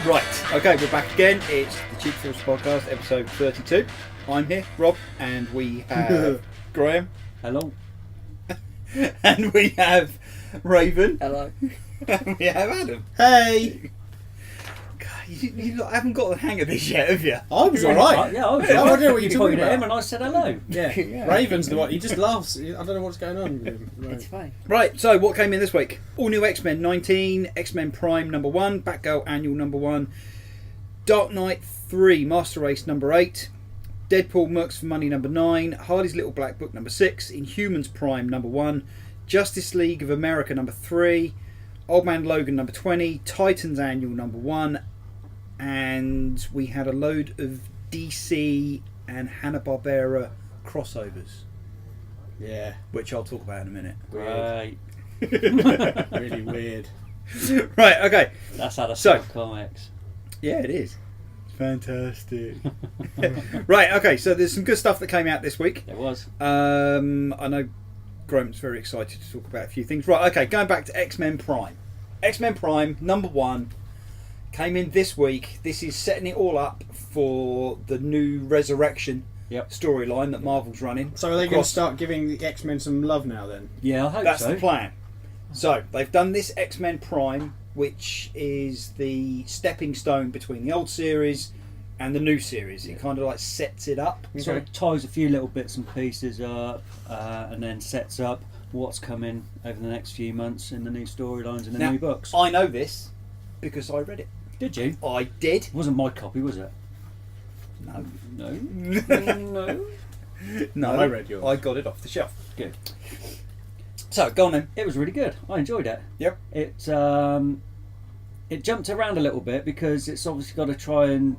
Right, okay, we're back again. It's the Cheap Thrills Podcast, episode 32. I'm here, Rob, and we have Graham. Hello. And we have Raven. Hello. And we have Adam. Hey! God, you haven't got the hang of this yet, have you? I was alright. Yeah, I was I alright. don't know what you're You talking pointed at about. him and I said hello. Yeah. Yeah. Raven's the one. He just laughs. I don't know what's going on with him. It's fine. Right, so what came in this week? All new X-Men 19, X-Men Prime number 1, Batgirl Annual number 1, Dark Knight 3, Master Race number 8, Deadpool Mercs for Money number 9, Harley's Little Black Book number 6, Inhumans Prime number 1, Justice League of America number 3, Old Man Logan number 20, Titans Annual number 1, and we had a load of DC and Hanna Barbera crossovers, Yeah. which I'll talk about in a minute. Right. Really weird. Right, okay. That's how to So- sell comics. Yeah, it is. It's fantastic. Right, okay, so there's some good stuff that came out this week. It was. I know Graham's very excited to talk about a few things. Right, okay, going back to X-Men Prime. X-Men Prime, number 1, came in this week. This is setting it all up for the new Resurrection storyline that Marvel's running. So are they going to start giving the X-Men some love now then? Yeah, I hope That's so. the plan. So, they've done this X-Men Prime, which is the stepping stone between the old series and the new series. It kind of like sets it up. Sort of ties a few little bits and pieces up and then sets up what's coming over the next few months in the new storylines and the Now, new books. I know this because I read it. Did you? I did. It wasn't my copy, was it? No. No. No. No, I read yours. I got it off the shelf. Good. So, go on then. It was really good. I enjoyed it. Yep. It jumped around a little bit because it's obviously got to try and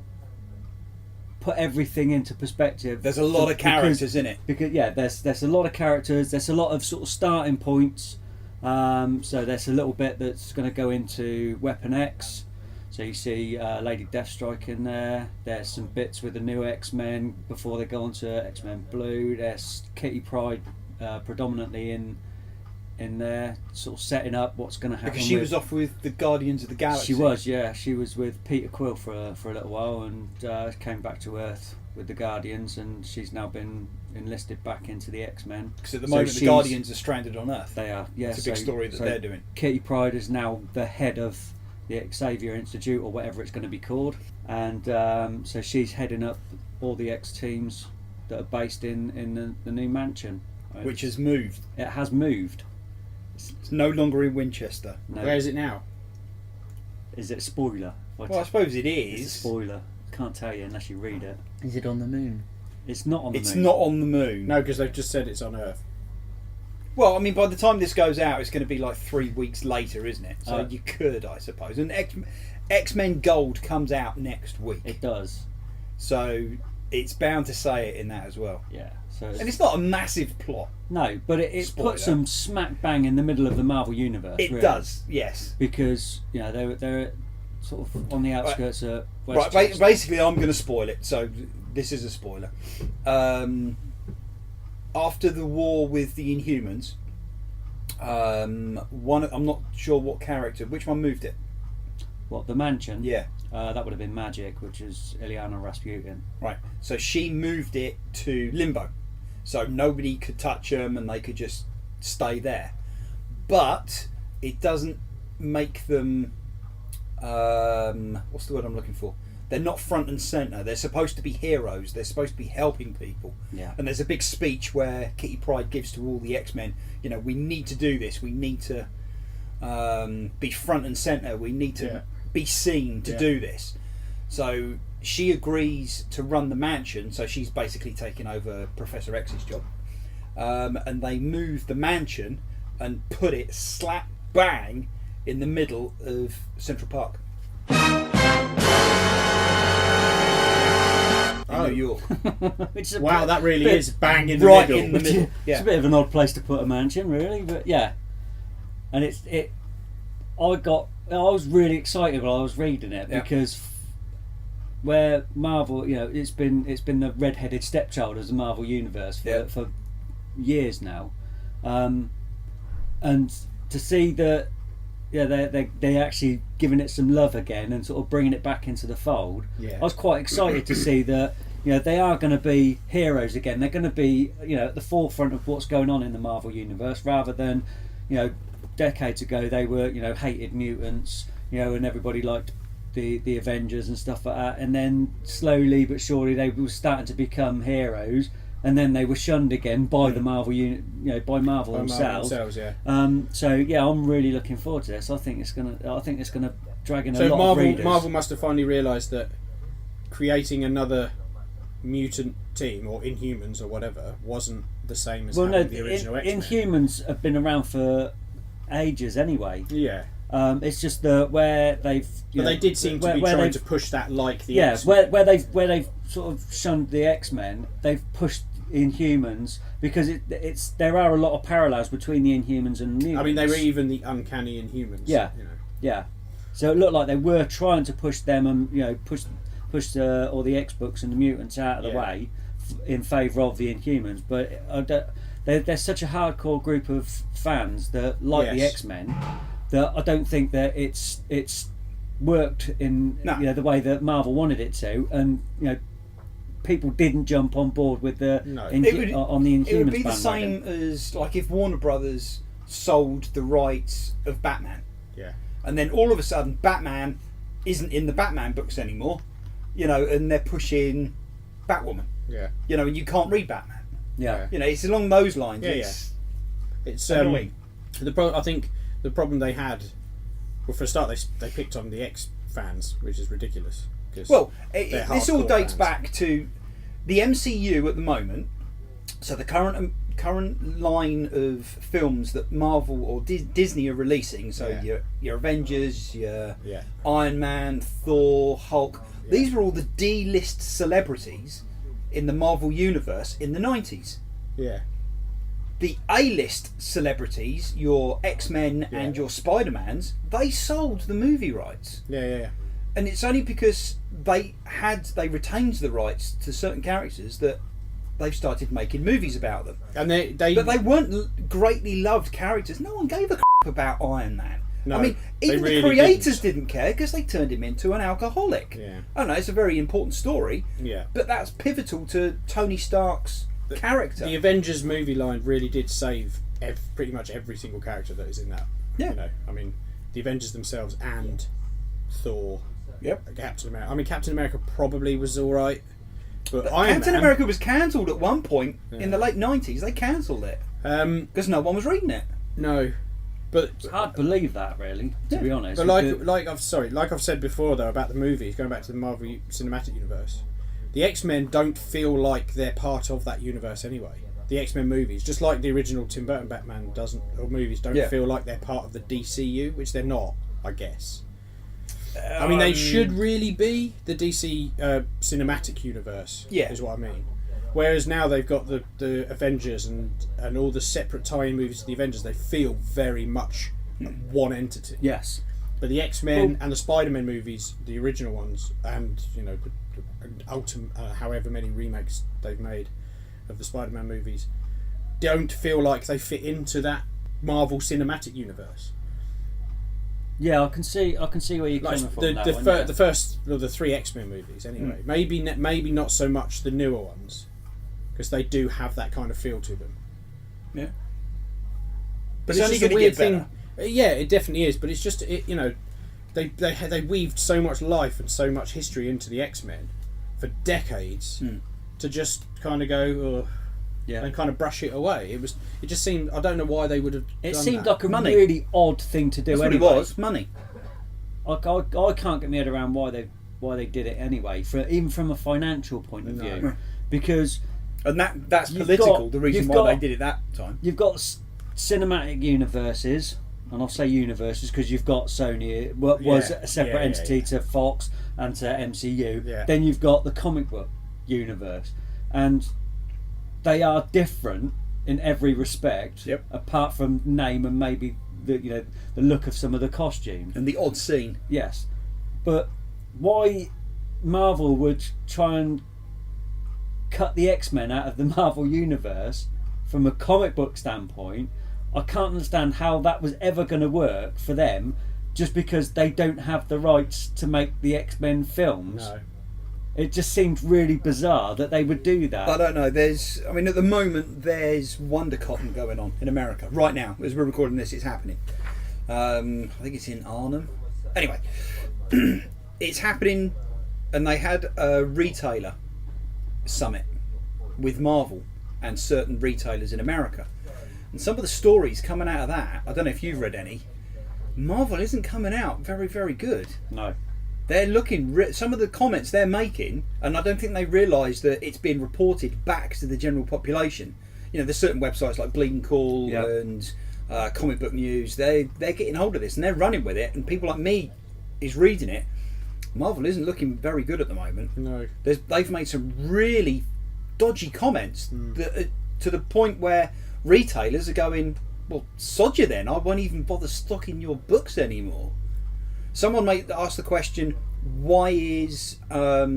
put everything into perspective. There's a lot of characters in it. Because there's a lot of characters. There's a lot of sort of starting points. So there's a little bit that's going to go into Weapon X. So you see Lady Deathstrike in there. There's some bits with the new X-Men before they go on to X-Men Blue. There's Kitty Pryde predominantly in there, sort of setting up what's going to happen. Because she was off with the Guardians of the Galaxy. She was, yeah. She was with Peter Quill for a little while and came back to Earth with the Guardians, and she's now been enlisted back into the X-Men. Because at the moment the Guardians are stranded on Earth. They are, yeah. It's a big story that they're doing. Kitty Pryde is now the head of the Xavier Institute, or whatever it's going to be called, and so she's heading up all the X teams that are based in the new mansion. Which has moved. It has moved. It's no longer in Winchester. No. Where is it now? Is it a spoiler? Well, I suppose it It's a is. spoiler. Can't tell you unless you read it. Is it on the moon? It's not on the It's moon. not on the moon. No, because they've just said it's on Earth. Well, I mean, by the time this goes out, it's going to be like 3 weeks later, isn't it? So Oh. you could, I suppose. And X-Men Gold comes out next week. It does. So it's bound to say it in that as well. Yeah. So And it's not a massive plot. no, but it Spoiler. puts them smack bang in the middle of the Marvel universe. It really. does, yes. Because they're sort of on the outskirts of Right, basically I'm going to spoil it, so this is a spoiler. After the war with the Inhumans, I'm not sure what character, which one moved it? What, the mansion? Yeah, That would have been Magic, which is Ilyana Rasputin. right. So she moved it to Limbo, so nobody could touch them and they could just stay there. But it doesn't make them. What's the word I'm looking for? They're not front and centre. They're supposed to be heroes. They're supposed to be helping people. Yeah. And there's a big speech where Kitty Pryde gives to all the X-Men, you know, we need to do this. We need to be front and centre. We need to be seen to do this. So she agrees to run the mansion. So she's basically taking over Professor X's job. And they move the mansion and put it slap bang in the middle of Central Park. In New York. Which is Wow, that really is bang in the Right middle. in the middle. It's Yeah. a bit of an odd place to put a mansion, really, but yeah. And I was really excited while I was reading it because where Marvel, it's been the red-headed stepchild of the Marvel universe for years now, and to see that they're actually giving it some love again and sort of bringing it back into the fold. Yeah. I was quite excited to see that, you know, they are going to be heroes again. They're going to be, you know, at the forefront of what's going on in the Marvel universe, rather than, you know, decades ago they were, you know, hated mutants, you know, and everybody liked the Avengers and stuff like that, and then slowly but surely they were starting to become heroes, and then they were shunned again by the Marvel by Marvel themselves. Yeah. So yeah, I'm really looking forward to this. I think it's gonna drag in a lot of readers. Marvel must have finally realised that creating another mutant team or Inhumans or whatever wasn't the same as having the original X-Men. Inhumans have been around for ages anyway. Yeah. It's just where they've. But they did seem to be trying to push that like the X-Men. where they've sort of shunned the X-Men, they've pushed Inhumans, because there are a lot of parallels between the Inhumans and mutants. I mean, they were even the uncanny Inhumans. Yeah. You know. Yeah. So it looked like they were trying to push them and, you know, push all the X-Books and the mutants out of the way in favour of the Inhumans, but they're such a hardcore group of fans that like the X-Men, that I don't think that it's worked in you know, the way that Marvel wanted it to, and you know, people didn't jump on board with the on the Inhumans. It would be the bandwagon. same as like if Warner Brothers sold the rights of Batman, and then all of a sudden Batman isn't in the Batman books anymore, you know, and they're pushing Batwoman, you know, and you can't read Batman. You know, it's along those lines. It's annoying. I think the problem they had, well, for a start, they picked on the X fans, which is ridiculous. Well, this all dates fans. back to the MCU at the moment. So the current line of films that Marvel or Disney are releasing. So your Avengers, your Iron Man, Thor, Hulk. These were all the D-list celebrities in the Marvel universe in the 90s. Yeah. The A-list celebrities, your X-Men and your Spider-Mans, they sold the movie rights. Yeah. And it's only because they retained the rights to certain characters that they've started making movies about them. And but they weren't greatly loved characters. No one gave a crap about Iron Man. No, I mean, even really the creators didn't care because they turned him into an alcoholic. Yeah. I don't know, it's a very important story. Yeah. But that's pivotal to Tony Stark's character. The Avengers movie line really did save pretty much every single character that is in that. Yeah. You know, I mean, the Avengers themselves and Thor. Captain America. I mean, Captain America probably was all right, but Captain America was cancelled at one point in the late 90s. They cancelled it because no one was reading it. No, but it's hard to believe that, really, to be honest. But like I've said before though about the movies, going back to the Marvel Cinematic Universe, the X-Men don't feel like they're part of that universe anyway. The X-Men movies, just like the original Tim Burton Batman movies, don't feel like they're part of the DCU, which they're not, I guess. I mean, they should really be the DC cinematic universe. Is what I mean. Whereas now they've got the Avengers and all the separate tie-in movies to the Avengers. They feel very much one entity. Yes. But the X-Men and the Spider-Man movies, the original ones, and you know, however many remakes they've made of the Spider-Man movies, don't feel like they fit into that Marvel Cinematic Universe. Yeah, I can see where you're coming from. The first, the three X-Men movies, anyway. Maybe not so much the newer ones, because they do have that kind of feel to them. Yeah, but it's just a weird thing. Yeah, it definitely is. But it's just you know, they weaved so much life and so much history into the X-Men for decades to just kind of go. And kind of brush it away. It just seemed. I don't know why they would have. It seemed like a really odd thing to do. That's anyway. What it was money. I can't get my head around why they did it anyway. Even from a financial point of view, because that's political. The reason why they did it that time. You've got cinematic universes, and I'll say universes because you've got Sony, what was a separate entity to Fox and to MCU. Yeah. Then you've got the comic book universe, and they are different in every respect, apart from name and maybe the look of some of the costumes and the odd scene. Yes, but why Marvel would try and cut the X-Men out of the Marvel universe from a comic book standpoint, I can't understand how that was ever going to work for them, just because they don't have the rights to make the X-Men films. No. It just seemed really bizarre that they would do that. I don't know. At the moment, there's Wonder Cotton going on in America right now. As we're recording this, it's happening. I think it's in Arnhem. Anyway, it's happening, and they had a retailer summit with Marvel and certain retailers in America. And some of the stories coming out of that, I don't know if you've read any, Marvel isn't coming out very, very good. No. They're looking, some of the comments they're making, and I don't think they realise that it's being reported back to the general population. You know, there's certain websites like Bleeding Cool and Comic Book News, they're getting hold of this and they're running with it, and people like me is reading it. Marvel isn't looking very good at the moment. No. They've made some really dodgy comments that, to the point where retailers are going, well, sod you then, I won't even bother stocking your books anymore. Someone asked the question, why is what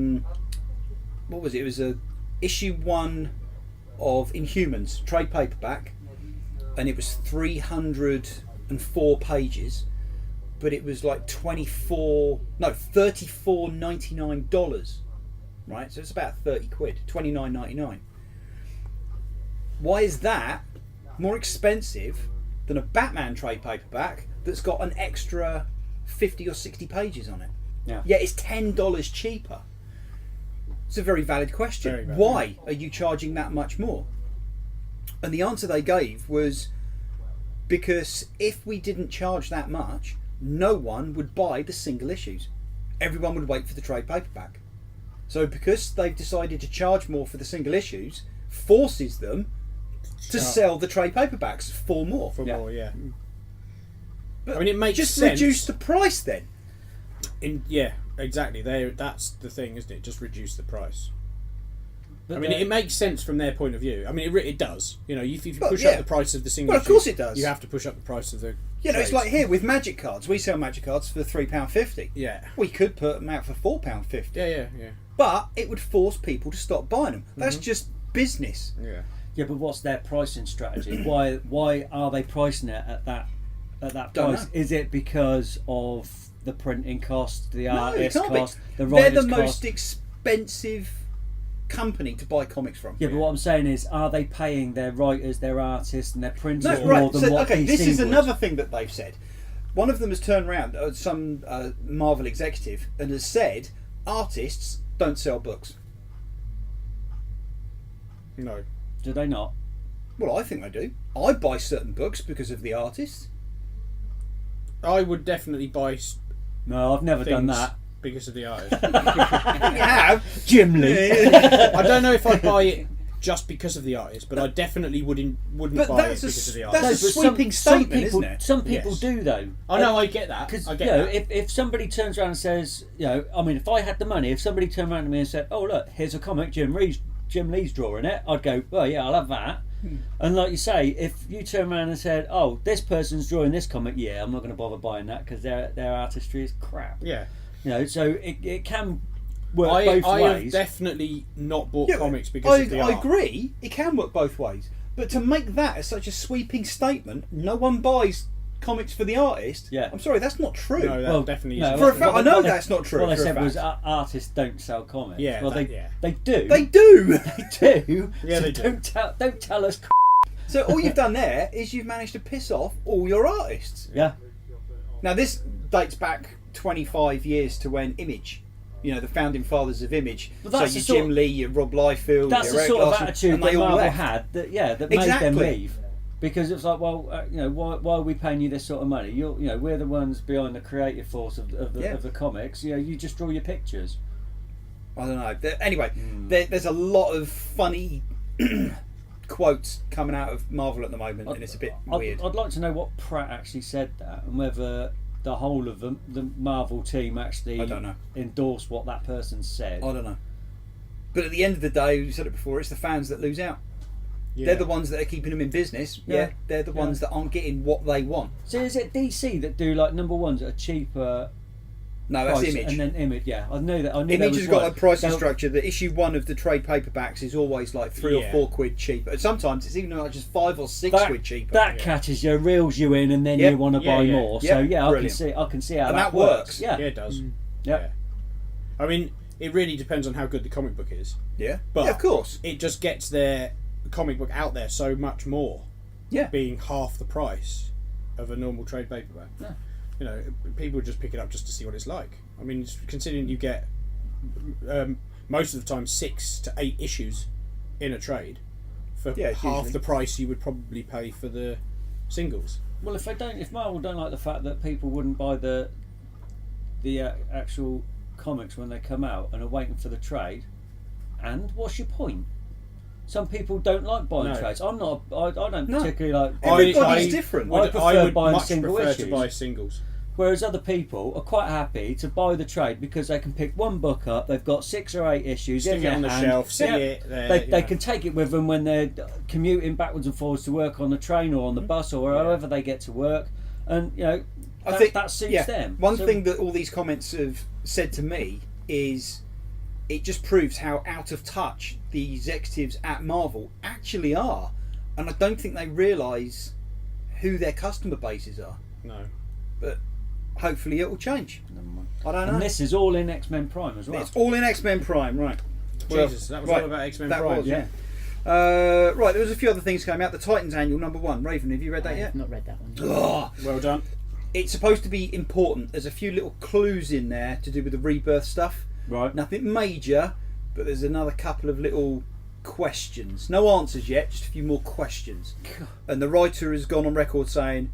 was it? It was issue 1 of Inhumans trade paperback, and it was 304 pages, but it was like $34.99, right? So it's about 30 quid, $29.99. Why is that more expensive than a Batman trade paperback that's got an extra 50 or 60 pages on it? Yeah. Yet it's $10 cheaper. It's a very valid question. Very valid. Why are you charging that much more? And the answer they gave was because if we didn't charge that much, no one would buy the single issues. Everyone would wait for the trade paperback. So because they've decided to charge more for the single issues, forces them to sell the trade paperbacks for more. For more, yeah. But I mean, it makes just sense. reduce the price then. Yeah, exactly. That's the thing, isn't it? Just reduce the price. But I mean, it makes sense from their point of view. I mean, it does. You know, if you push yeah. up the price of the single Well, of course it does. You have to push up the price of the You know, it's trades. like here with Magic cards. We sell Magic cards for £3.50. Yeah. We could put them out for £4.50. Yeah. But it would force people to stop buying them. That's just business. Yeah. Yeah, but what's their pricing strategy? Why are they pricing it at that Don't price? know. Is it because of the printing cost, the No, it artist can't be. cost, the They're writer's the cost? most expensive company to buy comics from. Yeah, but what I'm saying is, are they paying their writers, their artists, and their printers No, more right. than So, what okay, DC this is would? another thing that they've said. One of them has turned around, some Marvel executive, and has said artists don't sell books. No. Do they not? Well, I think they do. I buy certain books because of the artists. I would definitely buy No, I've never done things that. because of the artist. You have. Jim Lee. I don't know if I'd buy it just because of the artist, but I definitely wouldn't But buy it that's because of the that's artist. a but sweeping some statement, people, isn't it? Some people Yes. do though. I know, I get that. Because I you get know, that. if somebody turns around and says, you know, I mean, if I had the money, if somebody turned around to me and said, "Oh look, here's a comic, Jim Lee's drawing it," I'd go, "Well, yeah, I'll have that." And like you say, if you turn around and said, "Oh, this person's drawing this comic," yeah, I'm not going to bother buying that because their artistry is crap. Yeah. You know, so it can work I both have ways. definitely not bought Yeah, comics because of the I art. agree. It can work both ways. But to make that as such a sweeping statement, no one buys comics for the artist. Yeah. I'm sorry, that's not true. No, that definitely no, isn't. For a true. fact, I what know they- that's not true. What I for a said was fact. artists don't sell comics. Yeah, well, that- they yeah. they do. They do. They do. Yeah, So they do. Don't tell us. So all you've done there is you've managed to piss off all your artists. Yeah. Now this dates back 25 years to when Image, you know, the founding fathers of Image. But So that's your the sort Jim Lee, your Rob Liefeld, That's your the Eric sort of Larson, attitude and that they all Marvel left. had. That made them Exactly. leave. Because it's like, well, you know, why are we paying you this sort of money? You know, we're the ones behind the creative force of the comics. You know, you just draw your pictures. I don't know. Anyway, there's a lot of funny quotes coming out of Marvel at the moment, and it's a bit weird. I'd like to know what Pratt actually said that, and whether the whole of the Marvel team actually I don't know. endorsed what that person said. I don't know. But at the end of the day, you said it before, it's the fans that lose out. Yeah. They're the ones that are keeping them in business. Yeah. They're the ones that aren't getting what they want. So is it DC that do like number ones that are cheaper No, that's price, Image. and then Image. Yeah, I knew that. I knew Image has got a pricing Now- structure that issue 1 of the trade paperbacks is always like 3 or Yeah. 4 quid cheaper. And sometimes it's even like just 5 or 6 That, quid cheaper. that catches you, reels you in, and then Yep. you want to Yeah, buy yeah. more. Yep. So yeah, Brilliant. I can see how And that that works. Yeah, Yeah, it does. Yep. I mean, it really depends on how good the comic book is. yeah, But of course. it just gets their comic book out there so much more. Yeah. Being half the price of a normal trade paperback. Yeah. You know, people just pick it up just to see what it's like. I mean, considering you get most of the time 6 to 8 issues in a trade for Yeah, half usually. the price you would probably pay for the singles. Well, if Marvel don't like the fact that people wouldn't buy the actual comics when they come out and are waiting for the trade, and what's your point? Some people don't like buying No. trades. I'm not. I don't No. particularly like. Everybody's different. I prefer buying much single prefer issues. to buy singles. Whereas other people are quite happy to buy the trade because they can pick one book up. They've got 6 or 8 issues Stick in it their on the hand. shelf, see Yeah. it there. They can take it with them when they're commuting backwards and forwards to work on the train or on the bus or however they get to work, and you know I think that suits them. One So- thing that all these comments have said to me is it just proves how out of touch the executives at Marvel actually are, and I don't think they realise who their customer bases are. No. But hopefully it will change. I don't know. And this is all in X-Men Prime as well. It's all in X-Men Prime, right? Jesus, that was all about X-Men that Prime. was, yeah. Right, there was a few other things came out. The Titans Annual #1. Raven, have you read that I yet? have not read that one. Ugh. Well done. It's supposed to be important. There's a few little clues in there to do with the rebirth stuff. Right. Nothing major, but there's another couple of little questions. No answers yet, just a few more questions. And the writer has gone on record saying,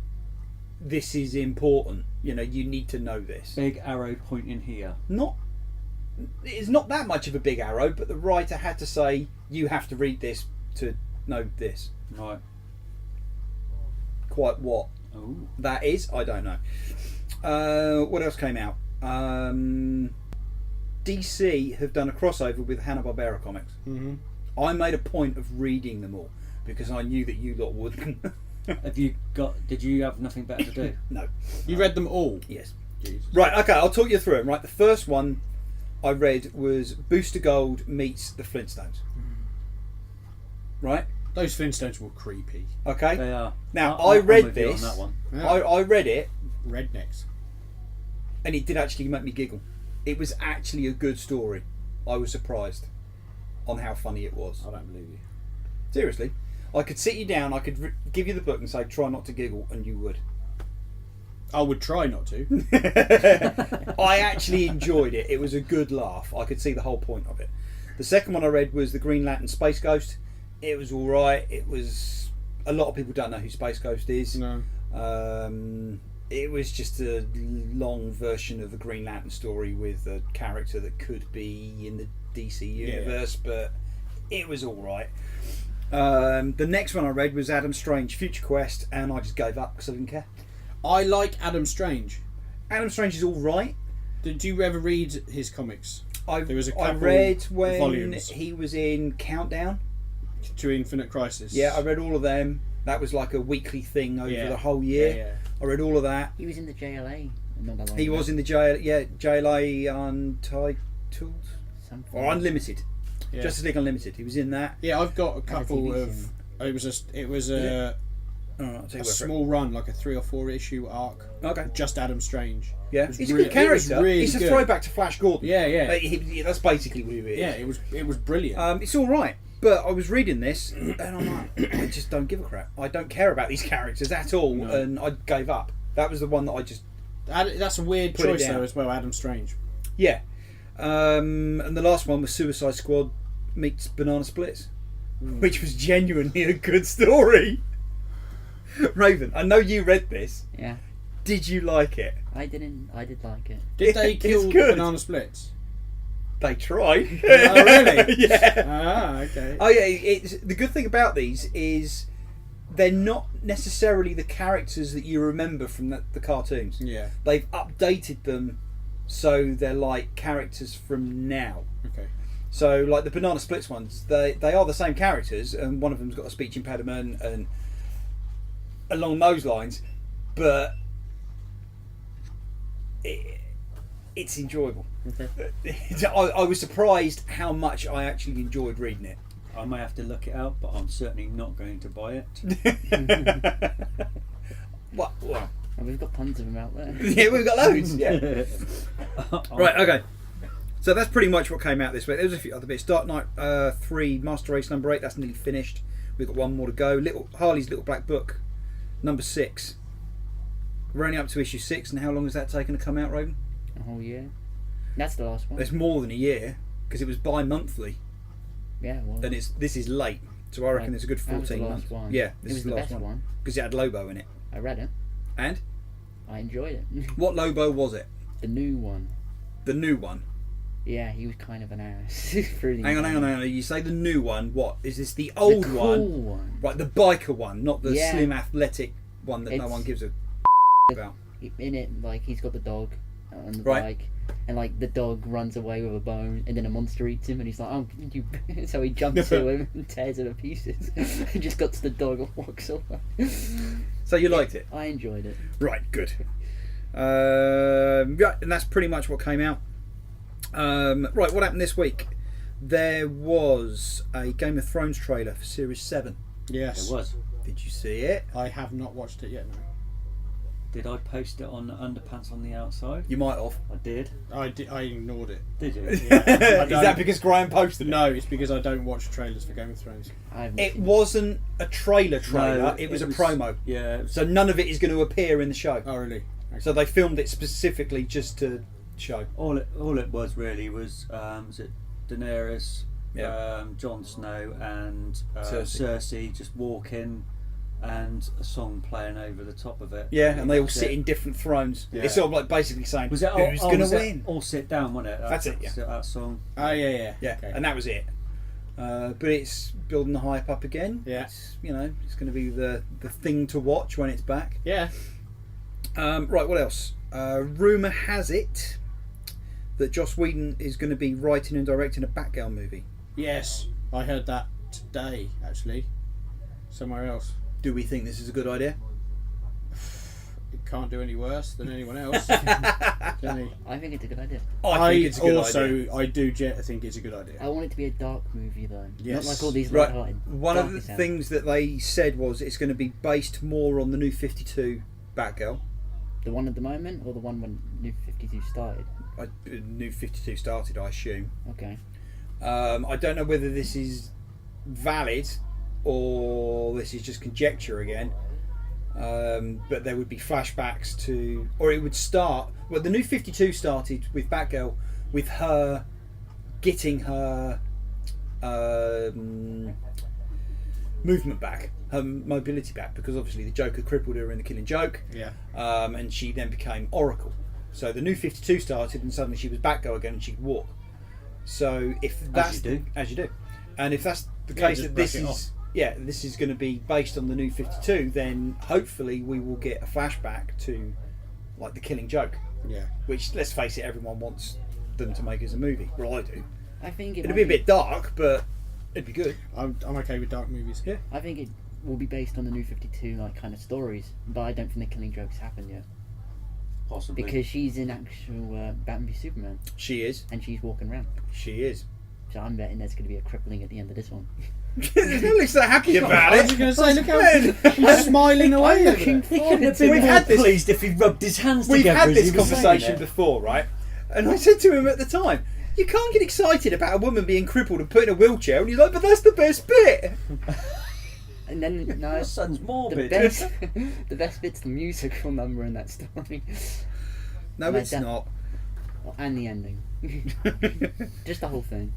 this is important. You know, you need to know this. Big arrow pointing here. It's not that much of a big arrow, but the writer had to say, you have to read this to know this. Right. Quite what Oh. that is, I don't know. What else came out? DC have done a crossover with Hanna Barbera comics. Mm-hmm. I made a point of reading them all because I knew that you lot wouldn't. Did you have nothing better to do? No. You read them all? Yes. Jesus. Right, okay, I'll talk you through them. Right, the first one I read was Booster Gold meets the Flintstones. Right? Those Flintstones were creepy. Okay? They are. Now, I I read with you this. on that one. Yeah. I read it, Rednecks. and it did actually make me giggle. It was actually a good story. I was surprised on how funny it was. I don't believe you. Seriously. I could sit you down, I could give you the book and say, try not to giggle, and you would. I would try not to. I actually enjoyed it. It was a good laugh. I could see the whole point of it. The second one I read was the Green Lantern Space Ghost. It was alright. It was... A lot of people don't know who Space Ghost is. No. It was just a long version of a Green Lantern story with a character that could be in the DC universe, but it was alright. The next one I read was Adam Strange Future Quest, and I just gave up because I didn't care. I like Adam Strange. Adam Strange is alright. Did you ever read his comics? There was a I couple read when volumes. he was in Countdown. To Infinite Crisis. Yeah, I read all of them. That was like a weekly thing over Yeah. the whole year. Yeah, yeah. I read all of that. He was in the JLA. Not that long He ago. was in the JLA Untitled Something. or Unlimited. Yeah. Justice League Unlimited. He was in that. Yeah, I've got a couple TV of. series. It was a Oh, I'll tell you where for it. small run, like a 3 or 4 issue arc. Okay. Just Adam Strange. Yeah, It was he's a re- good character. it was really He's a good. throwback to Flash Gordon. Yeah, yeah. That's basically what he is. Yeah, it was brilliant. It's all right, but I was reading this and I'm like, I just don't give a crap. I don't care about these characters at all, No. and I gave up. That was the one that I just That's a weird Put it choice down. though as well, Adam Strange. yeah. And the last one was Suicide Squad meets Banana Splits, which was genuinely a good story. Raven, I know you read this. Yeah. Did you like it? I didn't. I did like it. Did they It's kill the good. Banana Splits? They tried. Oh, really? Yeah. Ah, okay. Oh yeah. It's the good thing about these is they're not necessarily the characters that you remember from the cartoons. Yeah. They've updated them so they're like characters from now. Okay. So like the Banana Splits ones, they are the same characters, and one of them's got a speech impediment and along those lines, but it's enjoyable. Okay. I was surprised how much I actually enjoyed reading it. I may have to look it out, but I'm certainly not going to buy it. What? Well, we've got tons of them out there. Yeah, we've got loads. Yeah. Right. Okay. So that's pretty much what came out this week. There was a few other bits. Dark Knight 3, Master Race number 8. That's nearly finished. We've got one more to go. Harley's Little Black Book, number 6. We're only up to issue 6, and how long has that taken to come out, Raven? A whole year. That's the last one. It's more than a year because it was bi-monthly, Yeah, well, and this is late. So I reckon it's a good that was the 14 last months. one. Yeah, It this was is the the last best one. because it had Lobo in it. I read it. And I enjoyed it. what Lobo was it? The new one. The new one. Yeah, he was kind of an ass. Through the Hang end. on. You say the new one? What is this? The The old cool one? one. Right, the biker one, not the Yeah. slim athletic one that no It's- one gives a about. In it, like, he's got the dog on the Right. bike, and like the dog runs away with a bone, and then a monster eats him, and he's like, "Oh, you!" So he jumps to him and tears it to pieces. He just got to the dog and walks away. So you liked it? I enjoyed it. Right, good. Yeah, and that's pretty much what came out. Right, what happened this week? There was a Game of Thrones trailer for Series 7. Yes. It was. Did you see it? I have not watched it yet. No. Did I post it on Underpants on the Outside? You might have. I did. I ignored it. Did you? Is I that don't- because Graham posted it? No, it's because I don't watch trailers for Game of Thrones. I haven't It seen wasn't a trailer, No, it was a promo. Yeah. So none of it is going to appear in the show. Oh, really? Okay. So they filmed it specifically just to show. All it was really was it Daenerys, Yeah. Jon Snow, and Cersei. Cersei just walking, and a song playing over the top of it. Yeah, and they all That's sit it. in different thrones. Yeah. It's sort of like basically saying, Was it who's going to was it win? All sit down, wasn't it? That's it, yeah. That song. Oh, yeah. Yeah, Okay. and that was it. But it's building the hype up again. Yeah. It's, it's going to be the thing to watch when it's back. Yeah. Right, what else? Rumour has it that Joss Whedon is going to be writing and directing a Batgirl movie. Yes. I heard that today, actually. Somewhere else. Do we think this is a good idea? It can't do any worse than anyone else. Can he? I think it's a good idea. I think it's a good also, idea. I do think it's a good idea. I want it to be a dark movie though. Yes. Not like all these Right. light-hearted. One of the darkness out. things that they said was it's going to be based more on the New 52 Batgirl. The one at the moment, or the one when New 52 started? New 52 started, I assume. Okay. I don't know whether this is valid or this is just conjecture again. But there would be flashbacks to, or it would start. Well, the New 52 started with Batgirl, with her getting her movement back, her mobility back, because obviously the Joker crippled her in the Killing Joke. Yeah. And she then became Oracle. So the New 52 started, and suddenly she was Batgirl again, and she could walk. So if that's as you do, and if that's the case just that this brush it is this is going to be based on the New 52, then hopefully we will get a flashback to like the Killing Joke, Yeah. which, let's face it, everyone wants them to make as a movie. Well, I do. I think It'll be a bit dark, but it'd be good. I'm okay with dark movies. Yeah. I think it will be based on the New 52 like kind of stories, but I don't think the Killing Joke's happened yet Possibly. because she's in actual Batman v Superman She is. and she's walking around. She is. So I'm betting there's going to be a crippling at the end of this one. At least they're happy about I it. was going to say, look how he's smiling away. over there. He could have We've had this- pleased if he rubbed his hands We've together. had as this he was saying conversation it. before, right? And I said to him at the time, you can't get excited about a woman being crippled and put in a wheelchair. And he's like, but that's the best bit. And then no, Your son's the morbid. best, the best bit's the musical number in that story, No, My it's dad- not. and the ending, just the whole thing.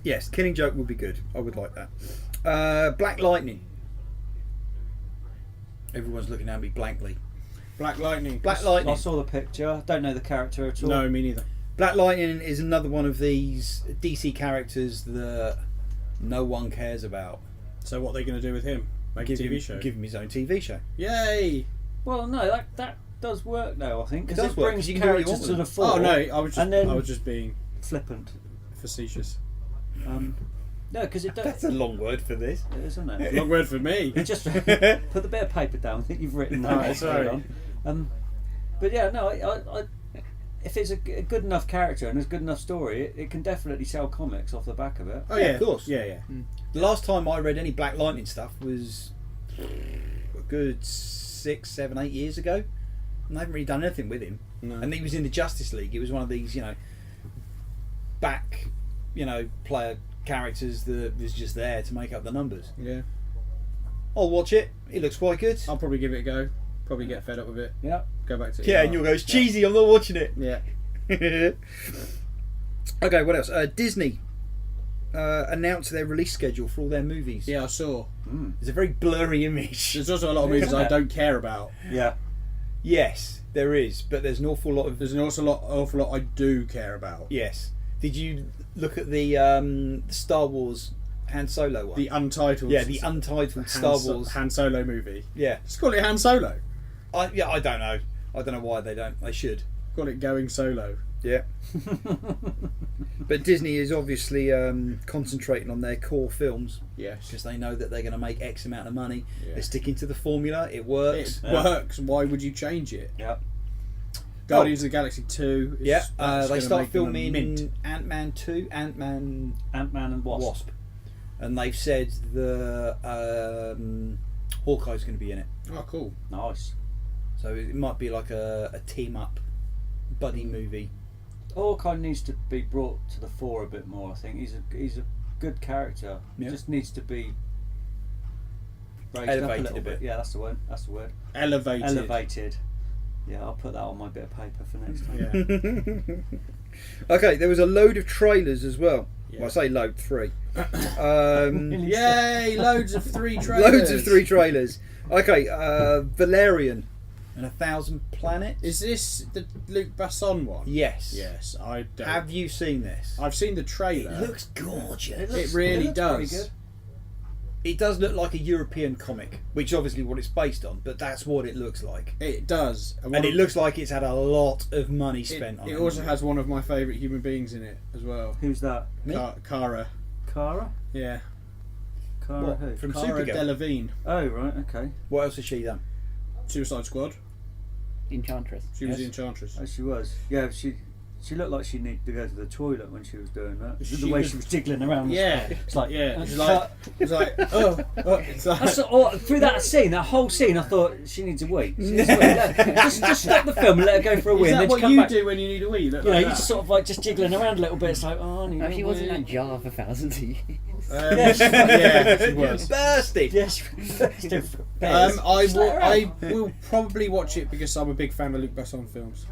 Yes, Killing Joke would be good. I would like that. Black Lightning. Everyone's looking at me blankly. Black Lightning. Black I Lightning. saw the picture. Don't know the character at all. No, me neither. Black Lightning is another one of these DC characters that no one cares about. So what are they going to do with him? Make a TV show? Give him his own TV show. Yay! Well, no, that does work now. I think It because does it work, brings 'cause you can do what you characters want to with the them. fore. Oh no, And then I was just being flippant. facetious. No, because it does. That's a long word for this. It is, isn't it? Long word for me. You just put the bit of paper down that you've written. Oh, that sorry. on. But yeah, no, if it's a good enough character and a good enough story, it can definitely sell comics off the back of it. Oh yeah, of course. Yeah. The last time I read any Black Lightning stuff was a good 6, 7, 8 years ago, and I haven't really done anything with him. No. And he was in the Justice League. He was one of these, back, player characters that was just there to make up the numbers. Yeah. I'll watch it. It looks quite good. I'll probably give it a go. Probably get fed up with it. Yeah. Go back to it. Yeah, and you'll go, it's cheesy, I'm not watching it. Yeah. Okay, what else? Disney announced their release schedule for all their movies. Yeah, I saw. It's a very blurry image. There's also a lot of movies I don't care about. Yeah. Yes, there is, but there's an awful lot of... There's an awful lot I do care about. Yes. Did you look at the Star Wars Han Solo one? The Untitled. Yeah, the Untitled Star Wars. Han Solo movie. Yeah. Just call it Han Solo. I don't know. I don't know why they don't. They should. Call it Going Solo. Yeah. But Disney is obviously concentrating on their core films Yes. because they know that they're going to make X amount of money. Yeah. They're sticking to the formula. It works. It works. Why would you change it? Yeah. Guardians of the Galaxy 2. Yeah. That's They gonna start make them a mint. filming Ant-Man 2, Ant-Man and Wasp. and they've said the Hawkeye's going to be in it. Oh, cool. Nice. So it might be like a team up buddy movie. Hawkeye needs to be brought to the fore a bit more. I think he's a good character. He Yeah. just needs to be raised Elevated up a a little bit. Yeah, that's the word. That's the word. Elevated. Elevated. Yeah, I'll put that on my bit of paper for next time. Yeah. Okay, there was a load of trailers as well. Yeah. Well, I say load, 3. Yay! Loads of 3 trailers. Loads of 3 trailers. Okay, Valerian and 1,000 Planets. Is this the Luc Besson one? Yes. Yes, I don't. Have you seen this? I've seen the It trailer. looks gorgeous. It really looks does. pretty good. It does look like a European comic, which is obviously what it's based on, but that's what it looks like. It does. And it looks like it's had a lot of money spent on it. It also has one of my favourite human beings in it as well. Who's that? Me? Kara. Cara? Yeah. Cara What, who? from Cara Supergirl? Delevingne. Oh, right, okay. What else has she done? Suicide Squad. Enchantress. She was Yes. the Enchantress. Oh, she was. Yeah, she looked like she needed to go to the toilet when she was doing that. She The way was- she was jiggling around. Yeah. It's like, Yeah. It's like, it's like, it's like, That's through that scene, that whole scene, I thought she needs a wee. She needs a wee. Just stop the film and let her go for a wee. is And that then what come you back. do when you need a wee? Look You know, like you that? just sort of like just jiggling around a little bit. It's like, oh, I need No, a she was in wee. that jar for thousands of years. Yeah, she was. Bursted! Yes. I will probably watch it because I'm a big fan of Luc Besson films.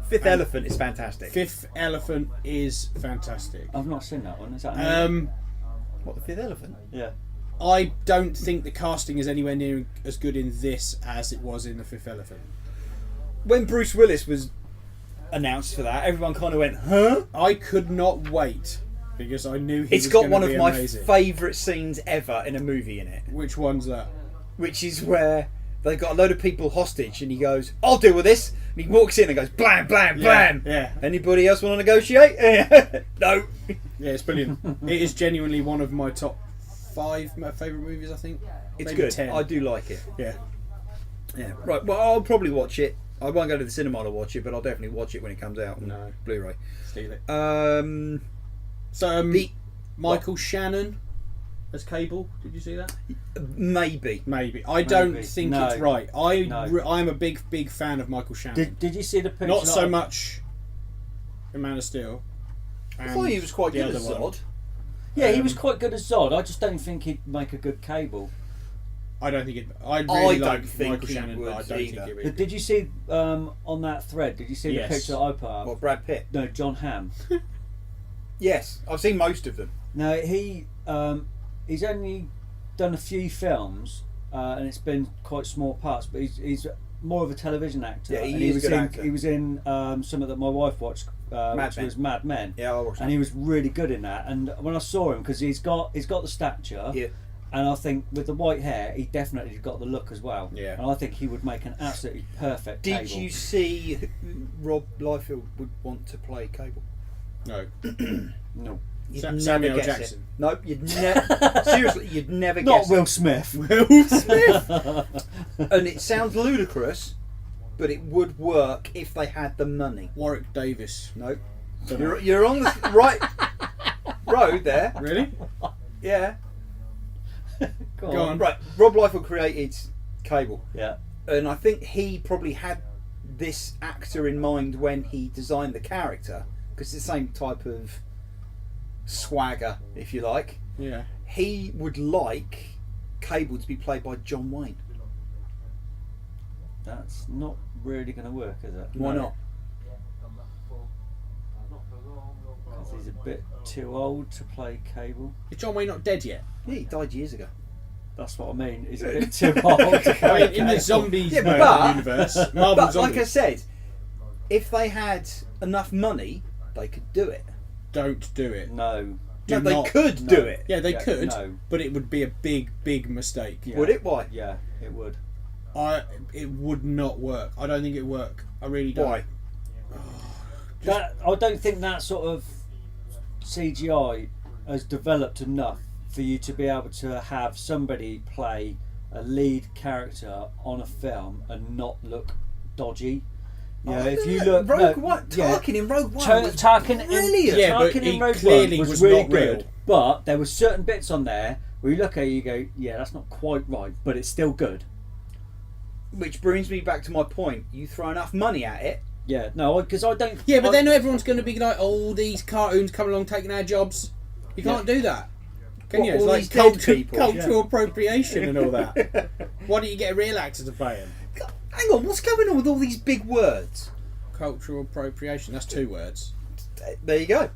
Fifth Elephant is fantastic. Fifth Elephant is fantastic. I've not seen that one. Is that? What, the Fifth Elephant? Yeah. I don't think the casting is anywhere near as good in this as it was in the Fifth Elephant. When Bruce Willis was announced for that, everyone kind of went, huh? I could not wait because I knew he It's was got gonna one of be my amazing. favourite scenes ever in a movie in it, Which one's that? which is where they've got a load of people hostage and he goes, I'll deal with this. And he walks in and goes, blam, blam, blam. Yeah. Anybody else want to negotiate? No. Yeah, it's brilliant. It is genuinely one of my top 5 favourite movies, I think. It's Maybe good. 10. I do like it. Yeah. Yeah. Right. Well, I'll probably watch it. I won't go to the cinema to watch it, but I'll definitely watch it when it comes out on No. Blu-ray. Steal it. So The Michael Shannon as Cable. Did you see that? maybe. Maybe. I don't Maybe. think No. it's right. No. I'm a big fan of Michael Shannon. Did you see the picture? Not so that- much in Man of Steel. I thought he was quite the good other as one. Zod. Yeah, he was quite good as Zod. I just don't think he'd make a good Cable. I don't think it. I really don't like think Michael he Shannon, but I would don't either. think it would. Did you see on that thread? Did you see Yes. the picture that I put up? What, Brad Pitt? No, John Hamm. Yes, I've seen most of them. No, he's only done a few films, and it's been quite small parts. But he's more of a television actor. Yeah, he and is a was good in, actor. He was in something that my wife watched, which Men. was Mad Men. Yeah, I watched And that. he was really good in that. And when I saw him, because he's got the stature. Yeah. And I think with the white hair, he definitely got the look as well. Yeah. And I think he would make an absolutely perfect Did Cable. you see who Rob Liefeld would want to play Cable? No. No. You'd Sa- never Samuel guess Jackson. It. No, you'd never. Seriously, you'd never Not guess Will it. Smith. Will Smith. And it sounds ludicrous, but it would work if they had the money. Warwick Davis. No, you're on the right road there. Really? Yeah. Go Go on. Right. Rob Liefeld created Cable, Yeah. and I think he probably had this actor in mind when he designed the character, because it's the same type of swagger, if you like. Yeah. He would like Cable to be played by John Wayne. That's not really going to work, is it? Why not? Because he's a bit too old to play Cable. Is John Wayne not dead yet? Yeah, he died years ago. That's what I mean. He's a bit too old to I play mean, in the Cable. zombies Yeah, but- universe, Marvel But zombies like I said, if they had enough money, they could do it. don't do it. No. Do No, they not- could no. do it. Yeah, they Yeah, could, no. but it would be a big, big mistake. Yeah. Would it? Why? Yeah, it would. It would not work. I don't think it would work. I really don't. Why? I don't think that sort of CGI has developed enough for you to be able to have somebody play a lead character on a film and not look dodgy. You know, if you look Rogue no, One, yeah. Tarkin in Rogue One was Tarkin brilliant. Yeah, but Tarkin he in Rogue clearly One was really not good, real. but there were certain bits on there where you look at it, you go, yeah, that's not quite right, but it's still good. Which brings me back to my point. You throw enough money at it. Yeah, no, because I don't. Yeah, but I- then everyone's going to be like, "Oh, these cartoons come along taking our jobs." You can't do that, can What, you? It's all like these dead people? cultural appropriation and all that. Why don't you get a real actor to play him? Hang on, what's going on with all these big words? Cultural appropriation. That's 2 words. There you go.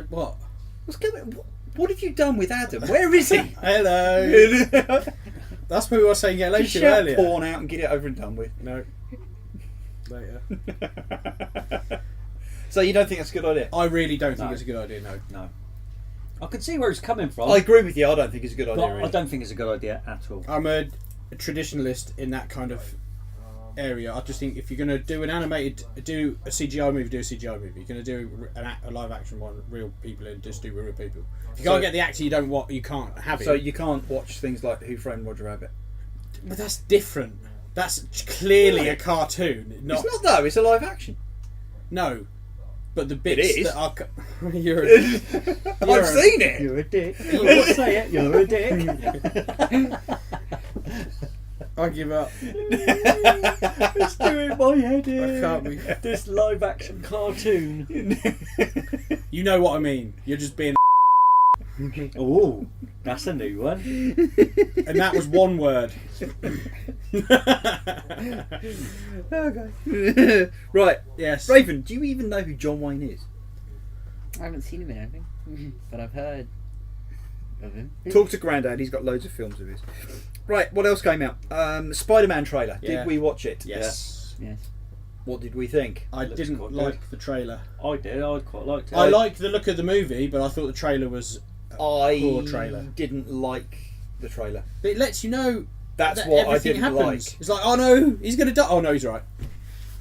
What? What's going? What have you done with Adam? Where is he? Hello. That's what we were saying hello Just to shout earlier. porn out and get it over and done with. No. Later. So you don't think that's a good idea? I really don't think No. it's a good idea. No. No. I can see where it's coming from. I agree with you. I don't think it's a good but idea. I Really. don't think it's a good idea at all. I'm a traditionalist in that kind of area. I just think if you're going to do do a CGI movie, do a CGI movie. You're going to do a live action one, real people, and just do real people. If you can't get the actor you don't want, you can't have it. So you can't watch things like Who Framed Roger Rabbit. But that's different. That's clearly a cartoon. Not, It's not though. It's a live action. No. But the bits is. that are... You're a, I've seen it. You're a dick. Say it. You're a dick. I give up. It's doing my head in. I can't be... This live action cartoon. You know what I mean. You're just being... Oh, that's a new one. And that was 1 word. Okay. Right. Yes. Raven, do you even know who John Wayne is? I haven't seen him in anything, but I've heard of him. Talk to Grandad. He's got loads of films of his. Right. What else came out? Spider-Man trailer. Yeah. Did we watch it? Yes. Yes. What did we think? I Looks didn't quite like good. the trailer. I did. I quite liked it. I liked the look of the movie, but I thought the trailer was... I Poor trailer. didn't like the trailer. But it lets you know That's that what I everything didn't happens. like. It's like, oh no, he's going to die. Oh no, he's right.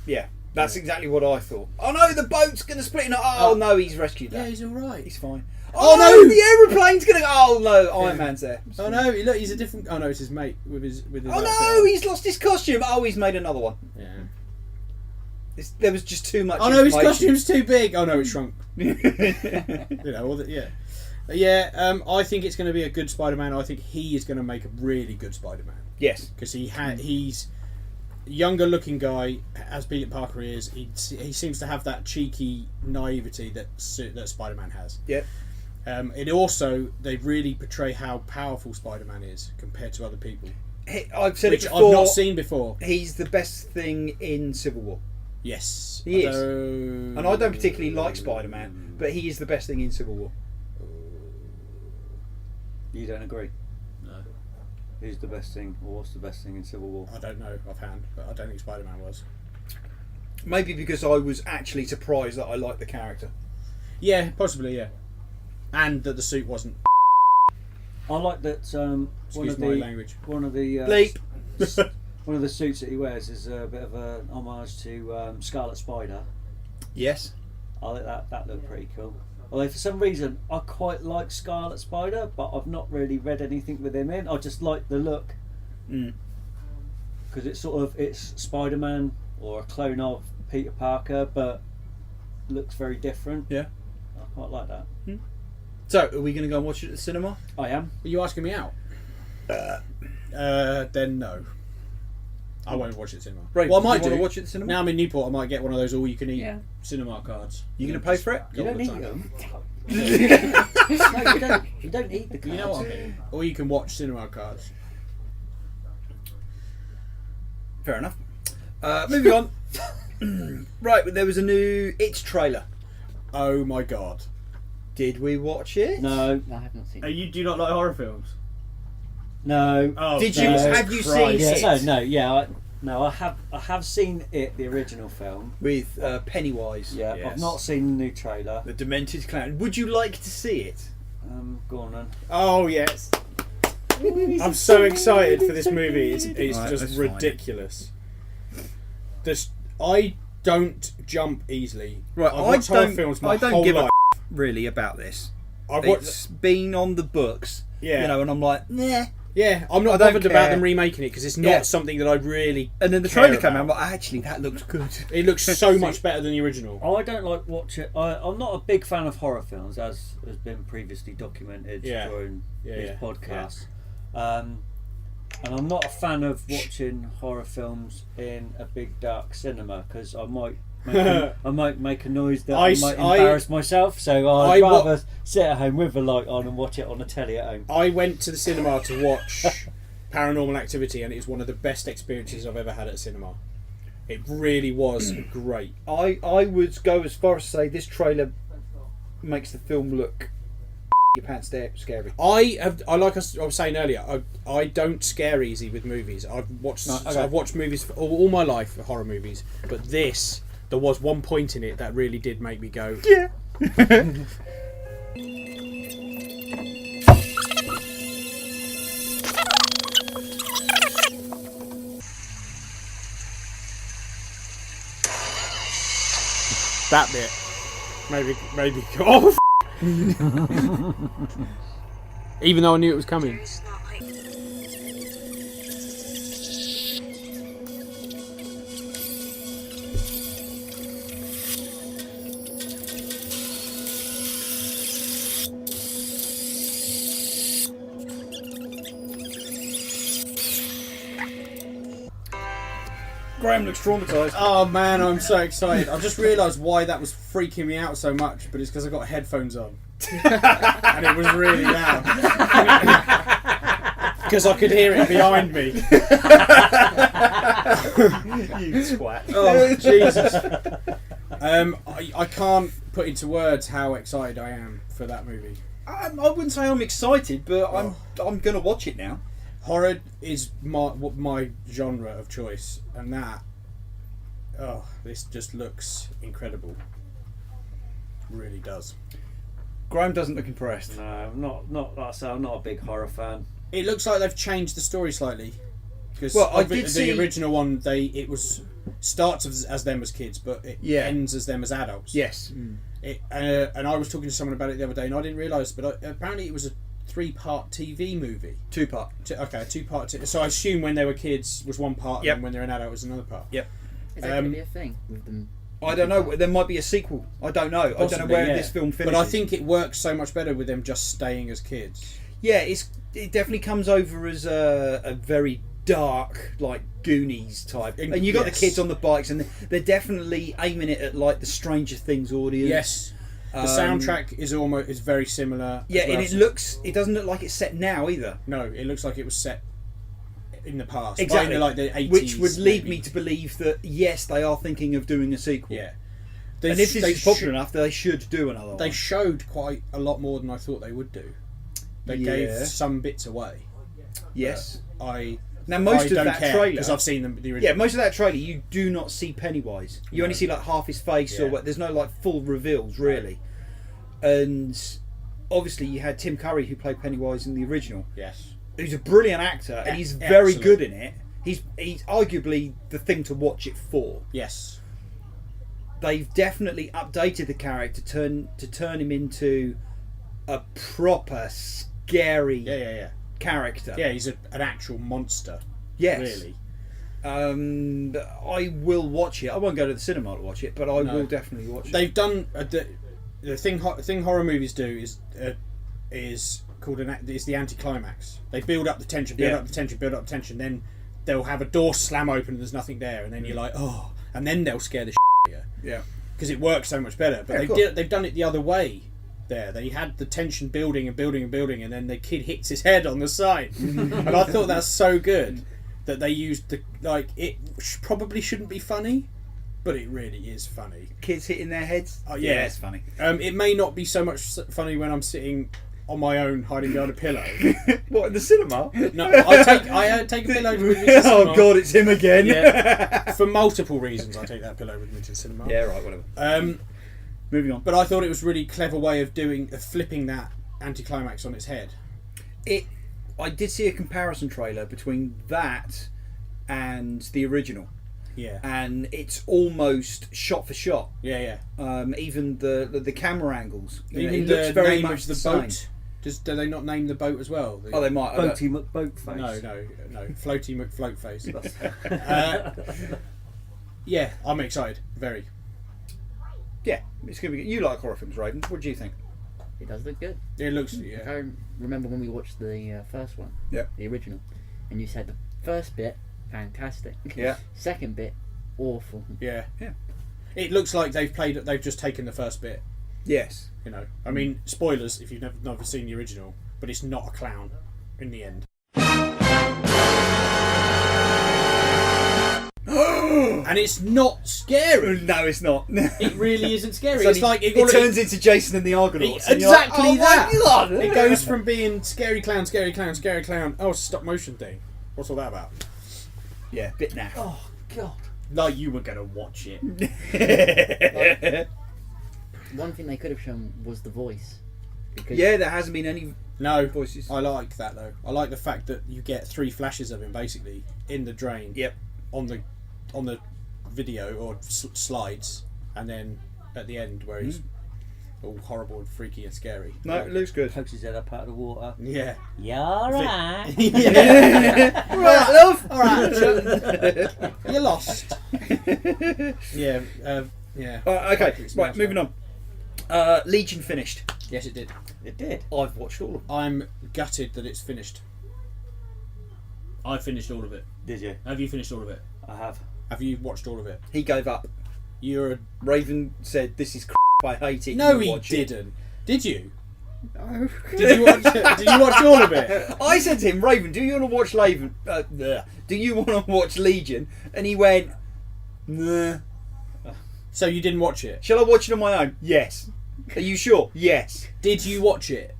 Yeah. That's exactly what I thought. Oh no, the boat's going to split. Oh no, he's rescued Yeah, that. he's all right. He's fine. Oh, Oh no! no, the aeroplane's going to. Oh no, Iron Man's there. Oh no, look, he's a different... Oh no, it's his mate with his Oh outfit no, on. he's lost his costume. Oh, he's made another one. Yeah. There was just too much. Oh no, his information. costume's too big. Oh no, it shrunk. You know, all the, yeah. Yeah, I think it's going to be a good Spider-Man. I think he is going to make a really good Spider-Man. Yes. Because he's a younger looking guy, as Peter Parker is. He seems to have that cheeky naivety that Spider-Man has. Yep. It also, they really portray how powerful Spider-Man is compared to other people. I've said Which it before. I've not seen before. He's the best thing in Civil War. Yes. He is. And I don't particularly like Spider-Man, but he is the best thing in Civil War. You don't agree? No. Who's the best thing, or what's the best thing in Civil War? I don't know offhand, but I don't think Spider-Man was. Maybe because I was actually surprised that I liked the character. Yeah, possibly, yeah. And that the suit wasn't... I like that Excuse my language. one of the Bleep. one of the suits that he wears is a bit of an homage to Scarlet Spider. Yes. I think that looked pretty cool. Although for some reason I quite like Scarlet Spider, but I've not really read anything with him in. I just like the look Mm. because it's Spider-Man or a clone of Peter Parker, but looks very different. Yeah. I quite like that. So, are we going to go and watch it at the cinema? I am. Are you asking me out? Then no. I won't watch it at cinema. Right, Well, I do might you want do. to watch it at the cinema? Now I'm in Newport, I might get one of those all-you-can-eat Yeah. cinema cards. You going to pay for it? You All don't the eat time. them. No, You don't eat the cards. You know what I mean? Or you can watch cinema cards. Fair enough. Moving on. Right, there was a new It trailer. Oh my god. Did we watch it? No, I have not seen Oh, it. you do not like horror films? no. Oh, Did you? No. Have you seen Christ. Yeah, it? no, yeah. I have seen it, the original film. With Pennywise. Yeah, Yes. I've not seen the new trailer. The Demented Clown. Would you like to see it? Go on then. Oh yes. I'm so excited for this movie. It's Right, just that's fine. ridiculous. I don't jump easily. Right, I've watched horror films my I don't whole give life. a really about this. I've It's watched. been on the books, Yeah. you know, and I'm like, nah. Yeah, I'm not I don't bothered about care. them remaking it because it's not Yeah. something that I really. And then the care trailer came out, I'm about. like, actually, that looks good. It looks so much better than the original. I don't like watching. I'm not a big fan of horror films, as has been previously documented Yeah. during Yeah, this yeah, podcast. And I'm not a fan of watching horror films in a big dark cinema because I might make a noise that I might embarrass myself. So I'd rather sit at home with a light on and watch it on the telly at home. I went to the cinema to watch Paranormal Activity, and it was one of the best experiences I've ever had at a cinema. It really was great. I would go as far as to say this trailer makes the film look your pants scary. Like I was saying earlier, I don't scare easy with movies. I've watched No, okay. I've watched movies for all my life, horror movies, but there was one point in it that really did make me go, Yeah. that bit. Maybe. Oh, even though I knew it was coming. Graham looks traumatised. Oh man, I'm so excited. I've just realised why that was freaking me out so much, but it's because I got headphones on. And it was really loud. Because I could hear it behind me. You twat. Oh, Jesus. I can't put into words how excited I am for that movie. I wouldn't say I'm excited, but I'm going to watch it now. Horror is my genre of choice, and this just looks incredible. Really does. Graham doesn't look impressed. No, not like I say, I'm not a big horror fan. It looks like they've changed the story slightly. Because Well, I did see- the original one, it starts as them as kids, but it Yeah. ends as them as adults. Yes. And I was talking to someone about it the other day, and I didn't realise, but apparently it was a 3-part TV movie. 2-part. Okay, a 2-part. So I assume when they were kids was one part, Yep. and when they're an adult was another part. Yep. Is that going to be a thing with them? I don't know. There might be a sequel. I don't know. I don't know Possibly, where yeah. this film finishes. But I think it works so much better with them just staying as kids. Yeah, it definitely comes over as a very dark, like Goonies type. And you got Yes. the kids on the bikes, and they're definitely aiming it at like the Stranger Things audience. Yes. The soundtrack is very similar. Yeah, as well. and it doesn't look like it's set now either. No, it looks like it was set in the past. Exactly. Like the 80s. Which would lead maybe. me to believe that yes, they are thinking of doing a sequel. Yeah. And if this is popular enough, they should do another one. They showed quite a lot more than I thought they would do. They gave some bits away. Yes. Now I most of don't that care, trailer, because I've seen the original. yeah, most of that trailer you do not see Pennywise. You only see like half his face, or Yeah. what. There's no like full reveals really. And obviously you had Tim Curry who played Pennywise in the original. Yes. Who's a brilliant actor, and he's very Excellent. good in it. He's arguably the thing to watch it for. Yes. They've definitely updated the character to turn him into a proper scary Yeah. character. Yeah, he's an actual monster. Yes. Really. I will watch it. I won't go to the cinema to watch it, but I will definitely watch it. They've done the thing horror movies do is called is the anticlimax. They build up the tension, build up the tension, then they'll have a door slam open and there's nothing there, and then you're like, oh, and then they'll scare the shit out of you. Yeah, because it works so much better. But they've done it the other way. There, they had the tension building and building and building, and then the kid hits his head on the side, and I thought that's so good that they used it probably shouldn't be funny, but it really is funny. Kids hitting their heads. Oh yeah, it's funny. It may not be so much funny when I'm sitting on my own hiding behind a pillow. What, in the cinema? No, I take a pillow with me to the cinema. Oh God, it's him again. Yeah. For multiple reasons, I take that pillow with me to the cinema. Yeah, right, whatever. Moving on. But I thought it was a really clever way of flipping that anticlimax on its head. I did see a comparison trailer between that and the original. Yeah. And it's almost shot for shot. Yeah, yeah. Even the camera angles. Even it looks very much the same. Boat. Do they not name the boat as well? They might. Boaty McBoatface. No. Floaty McFloatface. Yeah, I'm excited. Very. Yeah, it's gonna be good. You like horror films, Raven? What do you think? It does look good. It looks. Yeah. I remember when we watched the first one. Yeah. The original, and you said the first bit fantastic. Yeah. Second bit awful. Yeah. Yeah. It looks like they've just taken the first bit. Yes. You know, I mean, spoilers if you've never seen the original, but it's not a clown in the end. And it's not scary. No, it's not. It really isn't scary. It's like it turns into Jason and the Argonauts. Exactly like, that. My God. It goes from being scary clown, scary clown, scary clown. Oh, it's a stop motion thing. What's all that about? Yeah, bit naff. Oh God. Like you were gonna watch it. One thing they could have shown was the voice. Because Yeah, there hasn't been any voices. I like that though. I like the fact that you get 3 flashes of him basically in the drain. Yep. On the video or slides, and then at the end where he's all horrible and freaky and scary. No, it looks good. Pokes his head up out of the water. Yeah. You alright? Yeah. Alright, love. Alright. You're lost. Yeah. Yeah. Okay. Right, moving on. Legion finished. Yes, it did. It did. I've watched all of them. I'm gutted that it's finished. I finished all of it. Did you? Have you finished all of it? I have. Have you watched all of it? He gave up. You're a... Raven said, "This is I hate it." No, he didn't. Did you? No. Did you watch all of it? I said to him, "Raven, do you want to watch do you want to watch Legion?" And he went, "Nah." So you didn't watch it? Shall I watch it on my own? Yes. Are you sure? Yes. Did you watch it?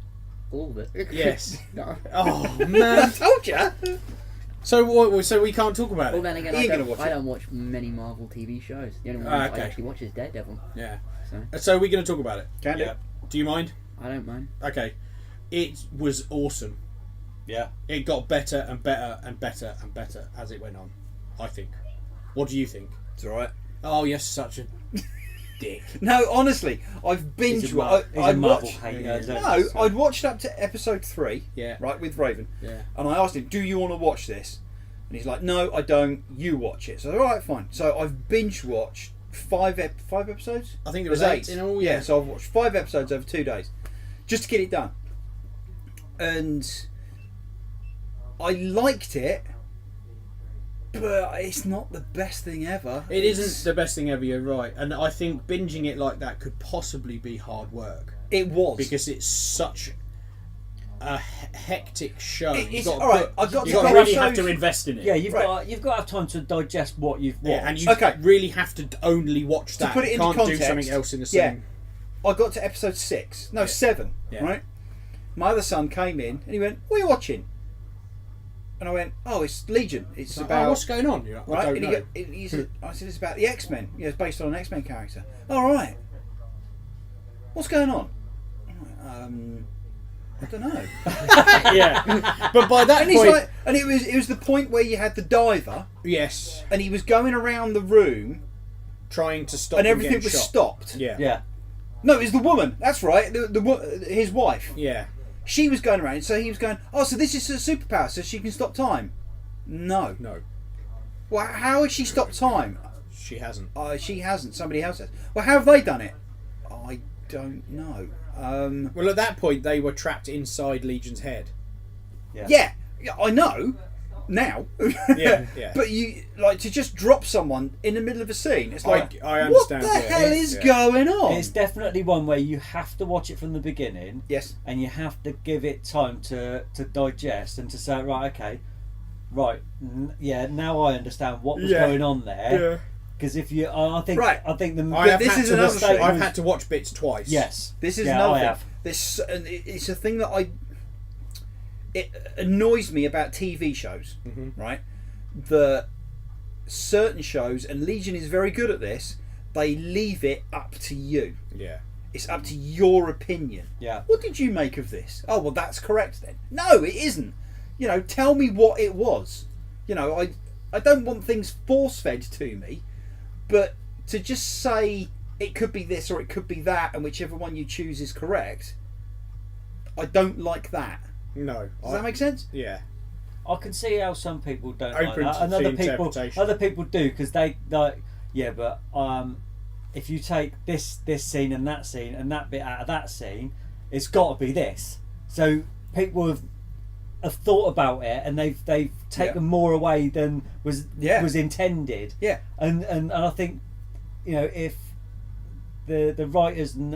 all of it. Yes. No. Oh man! I told you. So we can't talk about Well, it. then again, He ain't I gonna watch it. don't watch many Marvel TV shows. The only one Okay. I actually watch is Daredevil. Yeah. So So we're going to talk about it. Can do. Do you mind? I don't mind. Okay. It was awesome. Yeah. It got better and better and better and better as it went on. I think. What do you think? It's alright. Oh, you're such a dick. No, honestly, I've He's binged. a Marvel watched. hater. No, I'd watched up to episode 3. Yeah. Right, with Raven. Yeah. And I asked him, "Do you want to watch this?" And he's like, "No, I don't. You watch it." So alright, fine. So I've binge watched 5 episodes. I think there was There's 8 in all. Yeah. So I've watched 5 episodes over 2 days, just to get it done. And I liked it, but it's not the best thing ever. It isn't the best thing ever, you're right. And I think binging it like that could possibly be hard work. It was. Because it's such a hectic show. It's You've got alright. I've got you to really shows. have to invest in it. Yeah, you've Right. got to have time to digest what you've watched. Yeah, and you Okay. really have to only watch that. put it you into can't context, do something else in the yeah. same. I got to episode 6. No, 7. Yeah. Right. My other son came in and he went, "What are you watching?" And I went, "Oh, it's Legion. It's Like, about." oh, what's going on? You're like, I Right, don't and know. he said, I said, "It's about the X-Men. Yeah, it's based on an X-Men character." "All right. What's going on?" I'm like, I don't know. Yeah, but by that And he's point, like, and it was the point where you had the diver, yes, and he was going around the room, trying to stop and him everything getting was shot. stopped. Yeah, Yeah. No, it was the woman. That's right. His wife. yeah. She was going around, so he was going, "Oh, so this is a superpower, so she can stop time." No. Well, how has she stopped time? She hasn't. She hasn't. Somebody else has. Well, how have they done it? I don't know. Well, at that point, they were trapped inside Legion's head. Yeah, I know. Now. Yeah. But you like to just drop someone in the middle of a scene. It's like, I understand. what the hell is going on? It's definitely one where you have to watch it from the beginning. Yes. And you have to give it time to digest and to say, right, okay, right, now I understand what was going on there. Yeah. Because if you, I think this is another thing. I've had to watch bits twice. Yes. This is I another thing. have. It's a thing that it annoys me about TV shows, right? That certain shows, and Legion is very good at this, they leave it up to you. Yeah. It's up to your opinion. Yeah. What did you make of this? Oh, well, that's correct then. No, it isn't. You know, tell me what it was. You know, I don't want things force-fed to me, but to just say it could be this or it could be that, and whichever one you choose is correct, I don't like that. No. Does that make sense? Yeah. I can see how some people don't Open like that, and to other people do, because they like. Yeah, but if you take this scene and that bit out of that scene, it's got to be this. So people have thought about it, and they've taken more away than was intended. Yeah. And I think, you know, if the writers and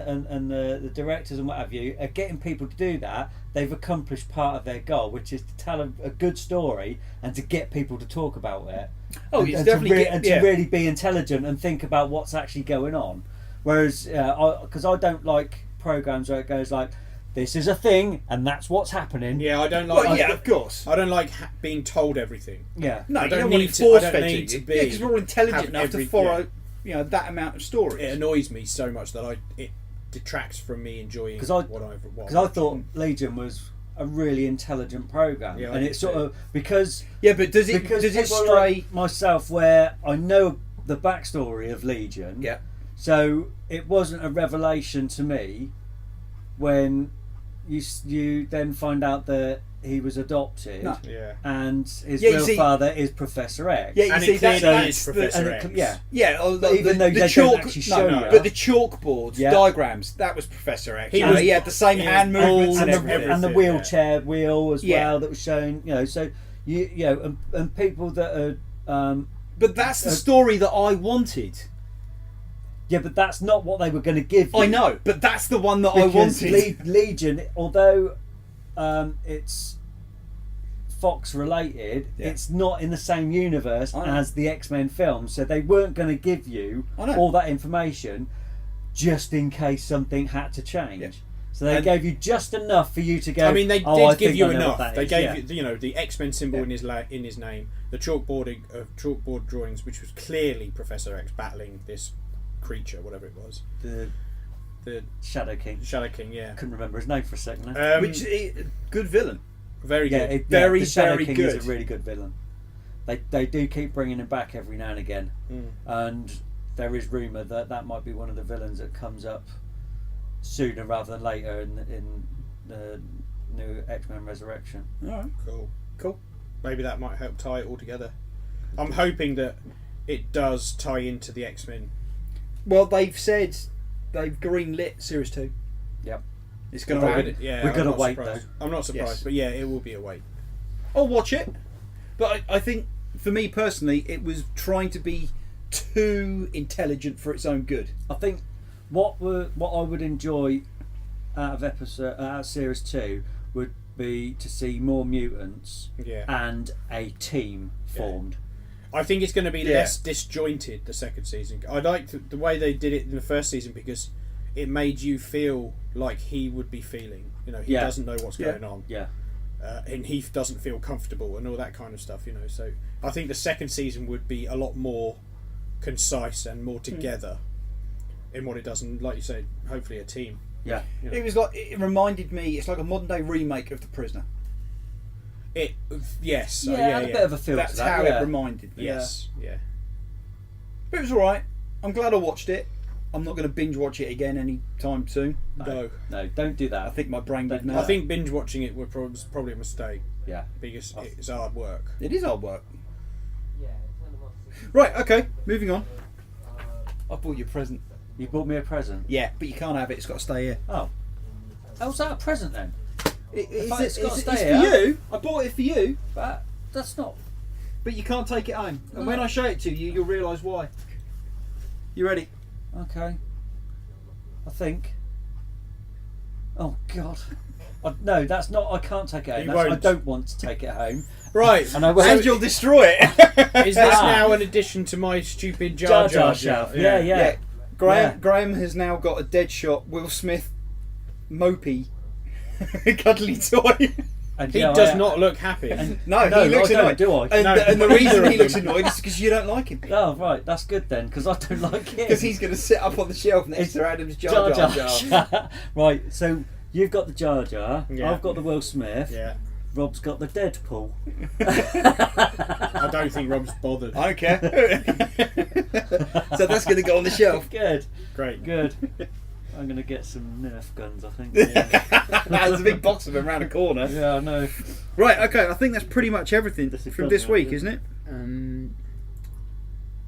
the directors and what have you are getting people to do that, they've accomplished part of their goal, which is to tell a good story and to get people to talk about it. Oh, and, it's and definitely to really be intelligent and think about what's actually going on. Whereas, because I don't like programs where it goes like, this is a thing and that's what's happening. Yeah, I don't like. Well, yeah, of course. I don't like being told everything. Yeah. No, I you don't don't want need it to- force I don't fed need to you. to be- Yeah, because we're all intelligent have enough to every- follow, you know, that amount of stories. It annoys me so much that it detracts from me enjoying what I've watched. Because I thought Legion was a really intelligent program, Yeah, I and did it's sort too. of because but does it because stray? people like myself, where I know the backstory of Legion, Yeah. so it wasn't a revelation to me when you then find out that he was adopted. No. Yeah. And his Yeah, you real see- father is Professor X. Yeah, you And see it clearly that's is the- Professor and X. Yeah, Even though they don't actually show you. but the chalkboard Yeah. diagrams, that was Professor X. He You know, was- he had the same he hand was movements bald and and everything. the everything, wheelchair wheel as Yeah. well that was shown. You know, so you know, and people that are. But that's the story that I wanted. Yeah, but that's not what they were going to give you. I know, but that's the one that I Because wanted. Legion, although it's Fox related, Yeah. it's not in the same universe I know. as the X-Men film, so they weren't going to give you I know. all that information just in case something had to change. Yeah. So they And- gave you just enough for you to go. I mean, they "Oh, I did give think you I know what enough. that They is." gave Yeah. you, you know, the X-Men symbol Yeah. in his name, the chalkboard drawings, which was clearly Professor X battling this creature, whatever it was, the the Shadow King. Shadow King. Yeah, Couldn't remember his name for a second. Now. Which good villain. very Yeah, good. Very, the Shadow very King good. is a really good villain. They do keep bringing him back every now and again, and there is rumour that might be one of the villains that comes up sooner rather than later in the new X-Men Resurrection. All right, Cool. Maybe that might help tie it all together. I'm hoping that it does tie into the X-Men. Well, they've said they've greenlit Series 2. Yep. It's going to happen. Yeah, We're I'm gonna not wait, surprised. though. I'm not surprised, Yes. but yeah, it will be a wait. I'll watch it. But I think, for me personally, it was trying to be too intelligent for its own good. I think what I would enjoy out of Series 2 would be to see more mutants Yeah. and a team formed. I think it's going to be Yeah. less disjointed the second season. I liked the way they did it in the first season because it made you feel like he would be feeling. You know, he Yeah. doesn't know what's Yeah. going on, Yeah. and he doesn't feel comfortable and all that kind of stuff. You know, so I think the second season would be a lot more concise and more together in what it does, and like you said, hopefully a team. Yeah. You know. It was like, it reminded me, it's like a modern day remake of The Prisoner. Yes, Yeah, it had a bit of a feel That's to that. how yeah. it reminded me. yes, yeah. But it was alright. I'm glad I watched it. I'm not going to binge watch it again anytime soon. No. No, don't do that. I think my brain did No. now. I think binge watching it was probably a mistake Yeah. because it's hard work. it is hard work. Yeah, it's one of Right, okay, moving on. I bought you a present. You bought me a present. Yeah, but you can't have it. It's got to stay here. Oh, how's that a present then? It's gotta stay for here. you. I bought it for you, But that's not. but you can't take it home. And No. when I show it to you, you'll realise why. You ready? Okay. I think. Oh God. No, that's not. I can't take it home. You That's, I won't. don't want to take it home. Right. And I won't. And you'll destroy it. Is this now an addition to my stupid Jar Jar Shelf. shelf? Yeah. Graham has now got a Deadshot Will Smith mopey cuddly toy. And He yeah, does I- not look happy. And, No, no, he looks I don't, annoyed. do I? And, No, and the neither reason of he looks them. annoyed is because you don't like him. Oh right, that's good then, because I don't like him. Because he's going to sit up on the shelf next to Adam's Jar Jar. Right, so you've got the Jar Jar. Yeah. I've got the Will Smith. Yeah. Rob's got the Deadpool. I don't think Rob's bothered. I don't care. So that's going to go on the shelf. Good, Great. good. I'm gonna get some Nerf guns, I think. There's a big box of them around the corner. Yeah, I know. Right, okay, I think that's pretty much everything This is from this done, week, yeah. isn't it?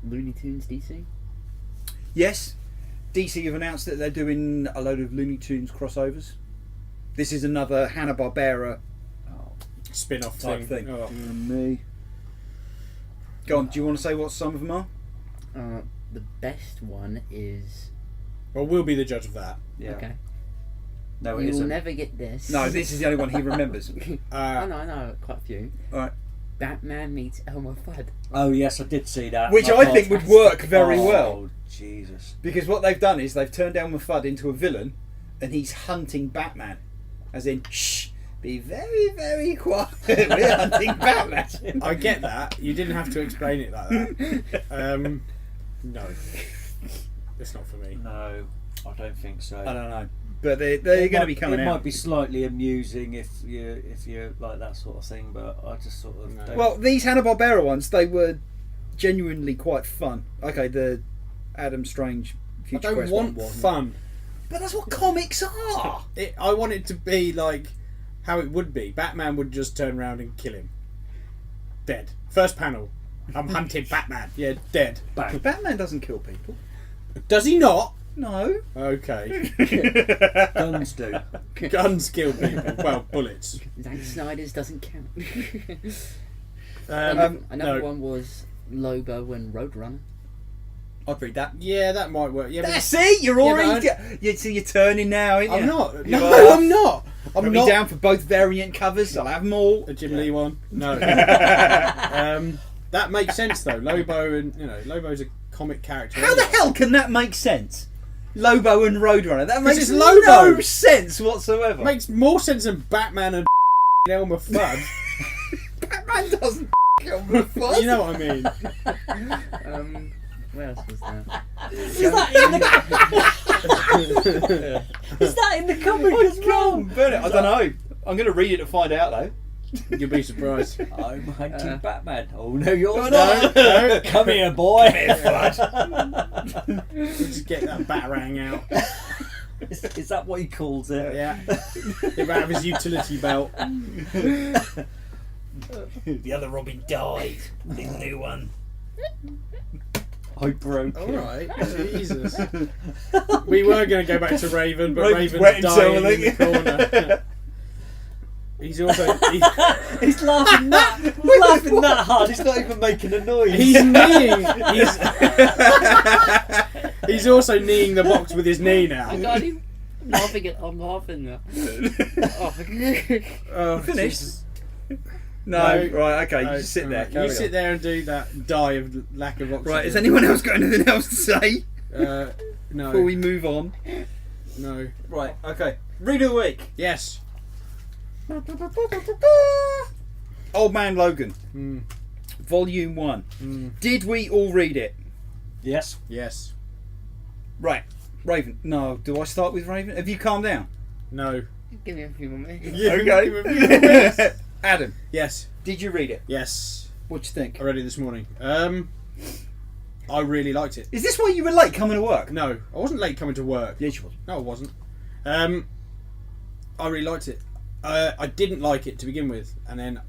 Looney Tunes DC. Yes. DC have announced that they're doing a load of Looney Tunes crossovers. This is another Hanna Barbera Spin-off type thing. thing. Oh. Me. Go on, do you want to say what some of them are? The best one is Well, we'll be the judge of that. Yeah. okay. No, it You will isn't. never get this. No, this is the only one he remembers. I know quite a few. Alright. Batman meets Elmer Fudd. Oh yes, I did see that. Which I think would work very well. Oh Jesus. Because what they've done is they've turned Elmer Fudd into a villain and he's hunting Batman. As in, shh, be very, very quiet. We're hunting Batman. I get that. You didn't have to explain it like that. No. It's not for me. No, I don't think so. I don't know. But they're going to be coming It out. might be slightly amusing if you like that sort of thing, but I just sort of No. don't. Well, these Hanna Barbera ones, they were genuinely quite fun. Okay, the Adam Strange I Future don't Quest want one wasn't. fun. But that's what comics are. I want it to be like how it would be. Batman would just turn around and kill him. Dead. First panel. I'm hunting Batman. Yeah, dead. Bang. Batman doesn't kill people. Does he not? No. Okay. Guns do. Guns kill people. Well, bullets. Zack Snyder's doesn't count. No. Another one was Lobo and Roadrunner. I'd read that. Yeah, that might work. Yeah, but See, you're Yeah, already. but You're turning now, aren't you? I'm not. You No, are. I'm not. I'm Put not. me down for both variant covers. I'll have them all. A Jim Lee one. No. That makes sense though. Lobo and Lobo's a comic character. How the anyway. hell can that make sense? Lobo and Roadrunner. That makes it's Lobo. no sense whatsoever. Makes more sense than Batman and Elmer Fudd. Batman doesn't kill the fuss. You know what I mean? What else was there? Is that in the comic as well? Burn it. I don't know. I'm going to read it to find out though. You'll be surprised. I'm hunting Batman. Oh no, you're No, not. No. Come here, boy. We'll just get that batarang out. Is that what he calls it? Yeah. Get out of his utility belt. The other Robin died. The new one. I broke All it. right. Jesus. We were going to go back to Raven, but Raven's Raven's wet himself, dying I in the think. corner. He's also He's laughing that hard. He's not even making a noise. he's kneeing. He's also kneeing the box with his knee now. I got him. I'm laughing now. Oh, Finished? Jesus. No, right, okay, you just sit there. You carry sit on. there and do that die of lack of oxygen. Right, has anyone else got anything else to say No. before we move on? No. Right, okay. Read of the week. Yes. Old Man Logan, Mm. Volume 1. Mm. Did we all read it? Yes. Yes. Right, Raven. No, do I start with Raven? Have you calmed down? No. Give me a few more minutes. Okay. Adam, Yes. did you read it? Yes. What'd you think? I read it this morning. I really liked it. Is this why you were late coming to work? No, I wasn't late coming to work. Yes, you was. No, I wasn't. I really liked it. I didn't like it to begin with, and then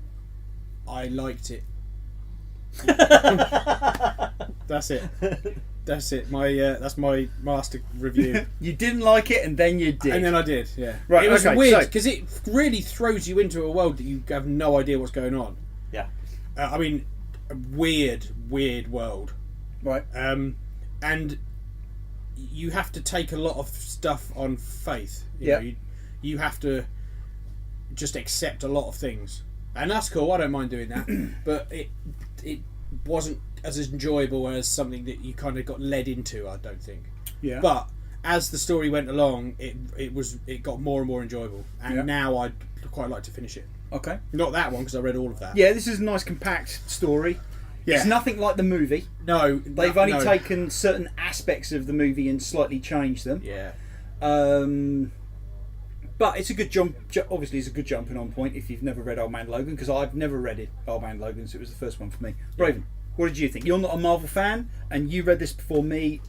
I liked it. That's it. That's it. That's my master review. You didn't like it, and then you did. And then I did, yeah. Right, It was okay, weird so- because it really throws you into a world that you have no idea what's going on. Yeah. I mean, a weird world. Right. And you have to take a lot of stuff on faith. Yeah. You have to just accept a lot of things, and that's cool. I don't mind doing that, but it wasn't as enjoyable as something that you kind of got led into. I don't think. Yeah. But as the story went along, it got more and more enjoyable, and now I'd quite like to finish it. Okay. Not that one because I read all of that. Yeah, this is a nice compact story. Yeah. It's nothing like the movie. No, They've only taken certain aspects of the movie and slightly changed them. Yeah. But it's a good jump. Obviously, it's a good jumping on point if you've never read Old Man Logan, because I've never read it. Old Man Logan, so it was the first one for me. Raven, what did you think? You're not a Marvel fan, and you read this before me.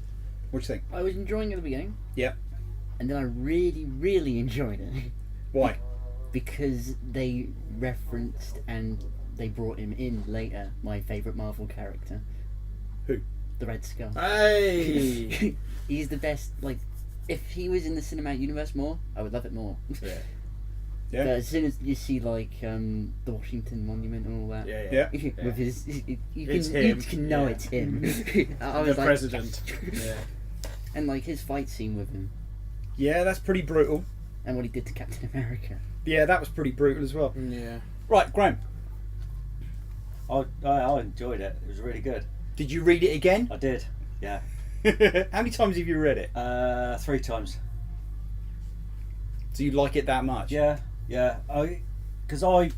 What do you think? I was enjoying it at the beginning, Yeah. and then I really enjoyed it Why? because they referenced and they brought him in later. My favourite Marvel character, Who? the Red Skull. Hey. He's the best. Like, if he was in the cinematic universe more, I would love it more. Yeah. Yeah. But as soon as you see like the Washington Monument and all that, Yeah. with his, you It's can him. you can know Yeah. it's him. I The was like, president. Yeah. and like his fight scene with him, Yeah, that's pretty brutal. and what he did to Captain America. Yeah, that was pretty brutal as well. Yeah. Right, Graham, I enjoyed it. It was really good. did you read it again? I did. Yeah. How many times have you read it? 3 times. Do you like it that much? Yeah. Because I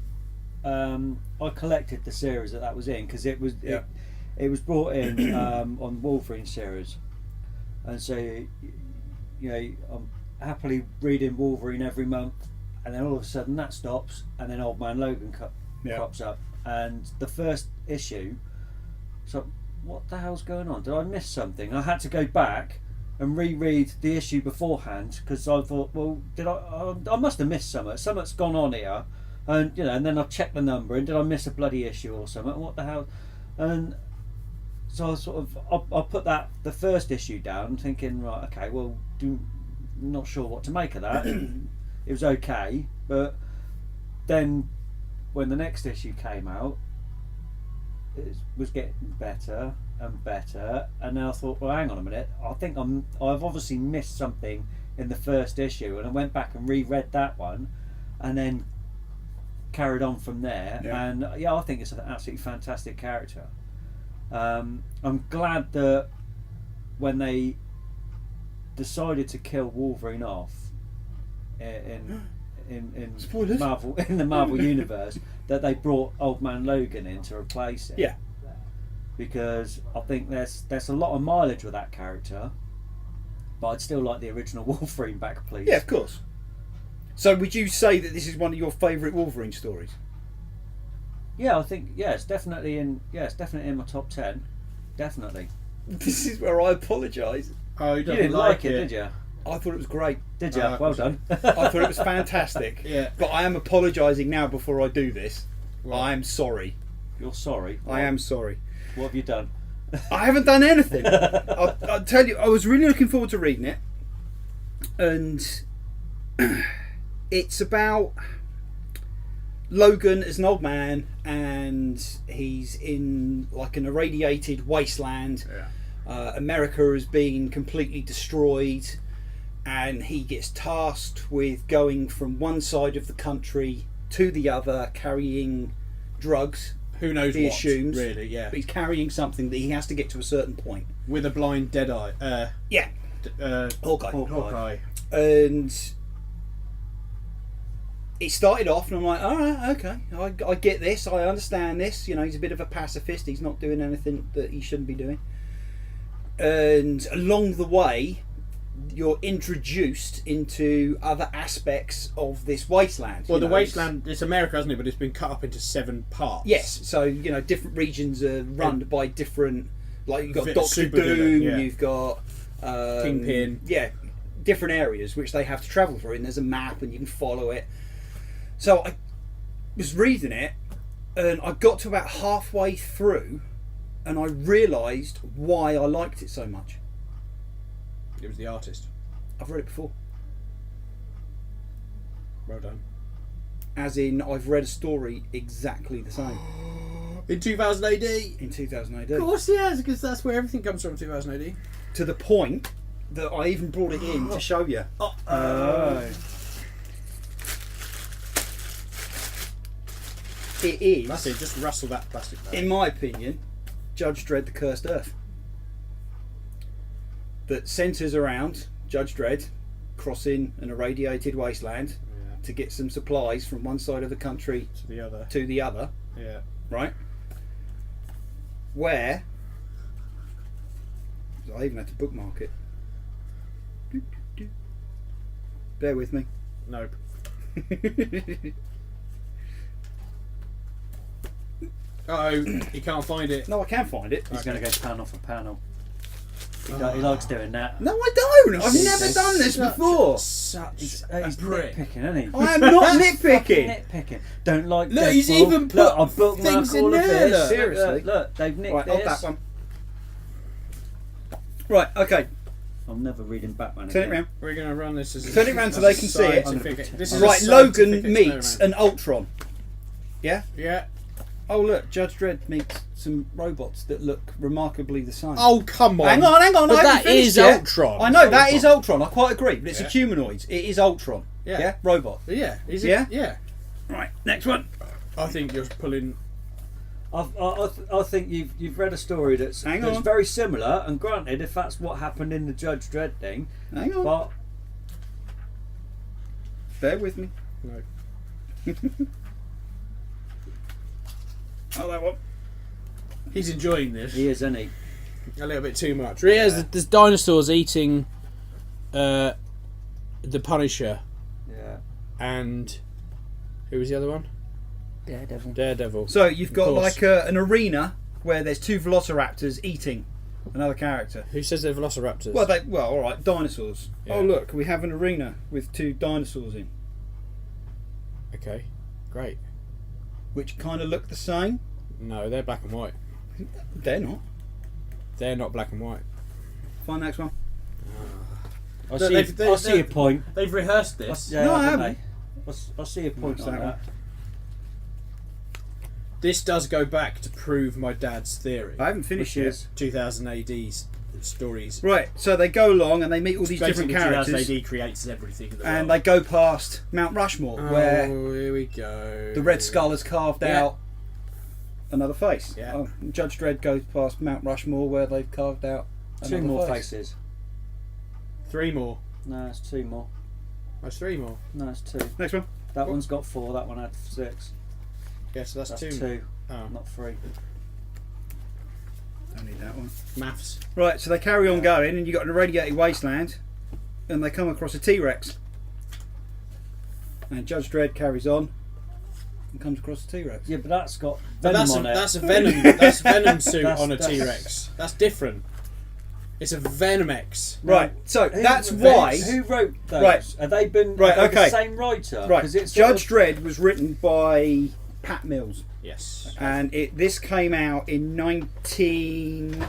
collected the series that was in, because it was it was brought in on Wolverine series, and so I'm happily reading Wolverine every month, and then all of a sudden that stops, and then Old Man Logan crops up, and the first issue. So what the hell's going on? Did I miss something? I had to go back and reread the issue beforehand, because I thought, well, I must have missed something. Something's gone on here, and and then I checked the number, and did I miss a bloody issue or something? What the hell? And so I sort of I put the first issue down, thinking, right, okay, well, not sure what to make of that. It was okay, but then when the next issue came out, it was getting better and better, and then I thought, well, hang on a minute, I think I've obviously missed something in the first issue, and I went back and reread that one, and then carried on from there. And I think it's an absolutely fantastic character. I'm glad that when they decided to kill Wolverine off in Spoilers. the Marvel universe, that they brought Old Man Logan in to replace it. Yeah. Because I think there's a lot of mileage with that character, but I'd still like the original Wolverine back, please. Yeah, of course. So would you say that this is one of your favourite Wolverine stories? Yeah, I think it's definitely in my top 10. Definitely. This is where I apologise. Oh, You didn't like it, did you? I thought it was great. Did you? Oh, Well done. I thought it was fantastic. Yeah. But I am apologising now before I do this. Right. I am sorry. You're sorry. I am sorry. What have you done? I haven't done anything. I'll tell you, I was really looking forward to reading it. And it's about Logan as an old man, and he's in like an irradiated wasteland. America has been completely destroyed, and he gets tasked with going from one side of the country to the other, carrying drugs. Who knows He what? assumes, Really, yeah. but he's carrying something that he has to get to a certain point. With a blind dead eye. Yeah, Hawkeye. Hawkeye. And it started off, and I'm like, all right, okay, I get this, I understand this. He's a bit of a pacifist. He's not doing anything that he shouldn't be doing. And along the way, you're introduced into other aspects of this wasteland. Well, the wasteland, it's America, isn't it? But it's been cut up into 7 parts. Yes, so different regions are run by different. Like you've got Bit Doctor supervillain, Doom, yeah. you've got Kingpin. Yeah, different areas which they have to travel through, and there's a map, and you can follow it. So I was reading it, and I got to about halfway through, and I realised why I liked it so much. It was the artist. I've read it before. Well done. As in, I've read a story exactly the same In 2000 AD. in 2000 AD. Of course he has, because that's where everything comes from. 2000 AD. To the point that I even brought it in to show you. It is, That's it. Just rustle that plastic bag. in my opinion, Judge Dredd: The Cursed Earth. That centres around Judge Dredd crossing an irradiated wasteland to get some supplies from one side of the country To the other. to the other, Yeah. right? Where I even had to bookmark it. Bear with me. Nope. Uh-oh, he can't find it. No, I can find it. He's going to go panel for panel. He likes doing that. No, I don't. I've never done this before. Such He's a prick. nitpicking, isn't he? I am not nitpicking. Nitpicking. Don't like Look, he's Deadpool. even put Look, I've bookmarked things in all of there, this. look. Seriously. Look, they've nicked Right, this. hold that one. Right, okay. I'm never reading Batman Turn it again. round. We're going to run this as a, Turn it round so they can see it. scientific- This is a Right, scientific Logan meets experiment. an Ultron. Yeah? Yeah. Oh, look, Judge Dredd meets some robots that look remarkably the same. Oh, come on. Hang on. But I haven't that finished is yet. Ultron. I know, that is Ultron. I quite agree. But it's Yeah. a humanoid. It is Ultron. Yeah. Robot. Yeah. Is it? Yeah? Yeah. Right, next one. I think you're pulling. I think you've read a story that's Hang on. very similar, and granted, if that's what happened in the Judge Dredd thing, Hang on. but Bear with me. No. Oh, that one. He's enjoying this he is, isn't he? a little bit too much. There's dinosaurs eating the Punisher Yeah. and who was the other one? Daredevil. So you've got course. like an arena where there's two velociraptors eating another character. Who says they're velociraptors? Well, all right, dinosaurs. Yeah. Oh, look, we have an arena with two dinosaurs in, Okay, great. which kind of look the same. No, they're black and white. They're not. They're not black and white. Find the next one. I Look, see. I see a point. They've rehearsed I, this. yeah, No, I haven't haven't. they? I see a point What's on that that. This does go back to prove my dad's theory. I haven't finished Which yet. is 2000 AD's stories. Right, so they go along and they meet all these different Basically, characters, 2000 AD creates everything in the and world. they go past Mount Rushmore, where here we go. the Red Skull has carved Yeah. out another face. Yeah. Oh, Judge Dredd goes past Mount Rushmore, where they've carved out two another more face. faces. 3 more. No, it's two more. That's 3 more. No, it's two. Next one. That one's got 4. That one had 6. Yeah, so that's That's 2. 2, Oh, not 3. Don't need that one. maths. Right, so they carry on going, and you've got an irradiated wasteland, and they come across a T-Rex. And Judge Dredd carries on and comes across a T-Rex. Yeah, but that's got But venom that's a, on it. that's a venom. That's venom suit That's- on a that's- T-Rex. That's different. It's a Venom X. Right, so Who- that's who- why... Who wrote those? Right. Have they been Right, are they okay. the same writer? Right, 'Cause it's sort Judge Dredd was written by Pat Mills, Yes. and this came out in 1980...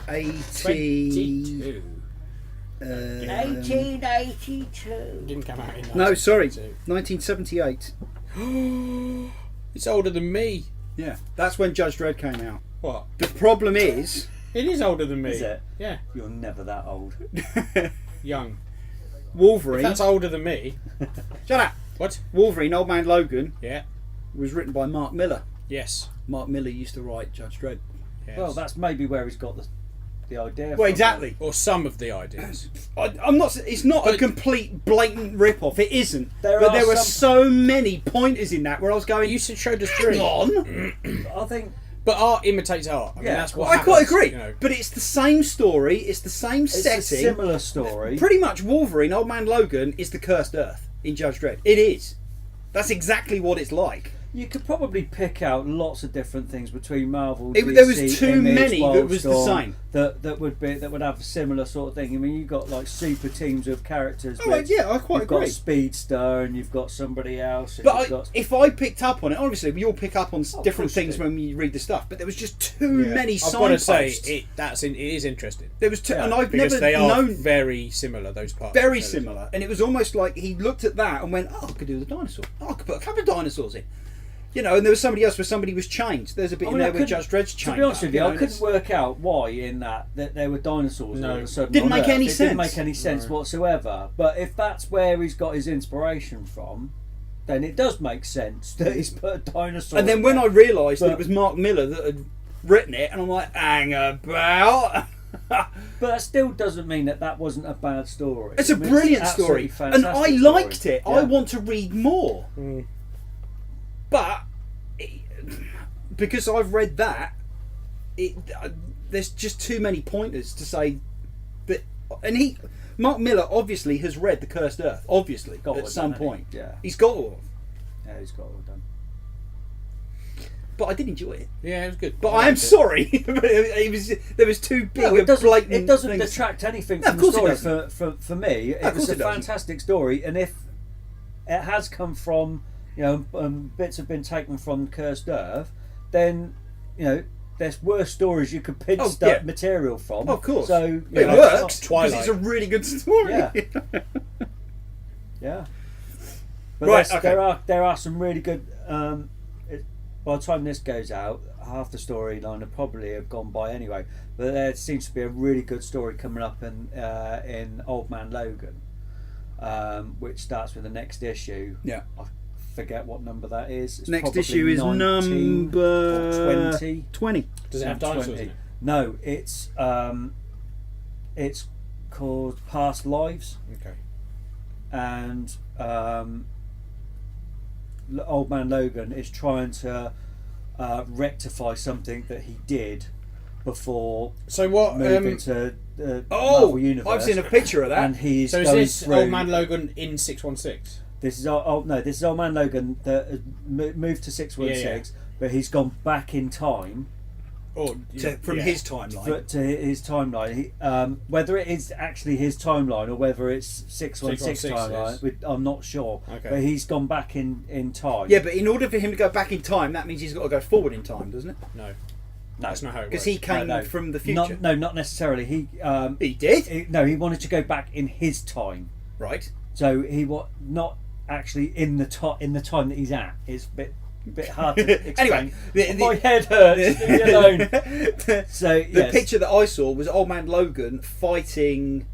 22. 1882. Didn't come out in. No, sorry, 1972. 1978. It's older than me. Yeah, that's when Judge Dredd came out. What? The problem is... It is older than me. Is it? Yeah. You're never that old. Young. Wolverine... If that's older than me. Shut up! What? Wolverine, Old Man Logan, Yeah. was written by Mark Miller. Yes. Mark Miller used to write Judge Dredd. Yes. Well, that's maybe where he's got the idea Well, from. exactly. Or some of the ideas. I'm not. It's not a But- complete blatant rip-off. It isn't. There but are there were some- so many pointers in that where I was going. You showed us Hang 3. on. I think But art imitates art. I mean, Yeah, that's what I quite happens, agree. you know. But it's the same story. It's the same it's setting. a similar story. Pretty much, Wolverine, Old Man Logan, is the cursed Earth in Judge Dredd. It is. That's exactly what it's like. You could probably pick out lots of different things between Marvel. There DC, was too Image, many that was the Wildstorm, same. That would have a similar sort of thing. I mean, you've got like super teams of characters. Oh, yeah, I quite you've agree. got Speedster and you've got somebody else. And But you've got... if I picked up on it, obviously we all pick up on different course you things do. when you read the stuff. But there was just too many I've got to say, signposts. it is interesting. There was too, Yeah, and I've Because never they are known very similar, those parts. very similar. And it was almost like he looked at that and went, "Oh, I could do the dinosaur. Oh, I could put a couple of dinosaurs in." You know, and there was somebody else where somebody was changed. There's a bit in there where Judge Dredd's changed. To be honest with you, know, I couldn't work out why in that there were dinosaurs all of a sudden. Didn't on make Earth. any It sense. Didn't make any sense whatsoever. But if that's where he's got his inspiration from, then it does make sense that he's put a dinosaur. And then in when there. I realised that But- it was Mark Miller that had written it, and I'm like, hang about. But that still doesn't mean that wasn't a bad story. It's a I mean, brilliant absolutely story, and I fantastic liked story. it. Yeah. I want to read more, but because I've read that, there's just too many pointers to say that. And Mark Miller obviously has read The Cursed Earth, obviously Got at all some done, hasn't he? point. Yeah. He's got all. Yeah, he's got it all done. But I did enjoy it. Yeah, it was good. But I am sorry, there was too big No, a blatant. it doesn't things. detract anything No, from of the course it story doesn't. for me. It of was course a it doesn't. fantastic story, and if it has come from, bits have been taken from Cursed Earth, then there's worse stories you could pinch material from. Of course, so it know, works because Twilight. it's a really good story. Yeah. Yeah. But Right, there are some really good. By the time this goes out, half the storyline will probably have gone by anyway. But there seems to be a really good story coming up in Old Man Logan, which starts with the next issue. Yeah. I forget what number that is. It's Next probably issue is 19 number or 20. 20. Does it have dinosaurs in it? No, it's called Past Lives. Okay. And Old Man Logan is trying to rectify something that he did before So what? moving to the Oh, Marvel Universe. I've seen a picture of that. And he's So is going this through. Old Man Logan in 616? This is this is Old Man Logan that has moved to 616, but he's gone back in time Or From his timeline. to his timeline. Whether it is actually his timeline or whether it's 616 timeline, I'm not sure. Okay. But he's gone back in time. Yeah, but in order for him to go back in time, that means he's got to go forward in time, doesn't it? No, No, that's not how it Because works. he came from the future. not necessarily. He did? he wanted to go back in his time. Right. So he not actually in the time that he's at. It's a bit hard to explain. Anyway, my head hurts. Leave me alone. So The yes. picture that I saw was Old Man Logan fighting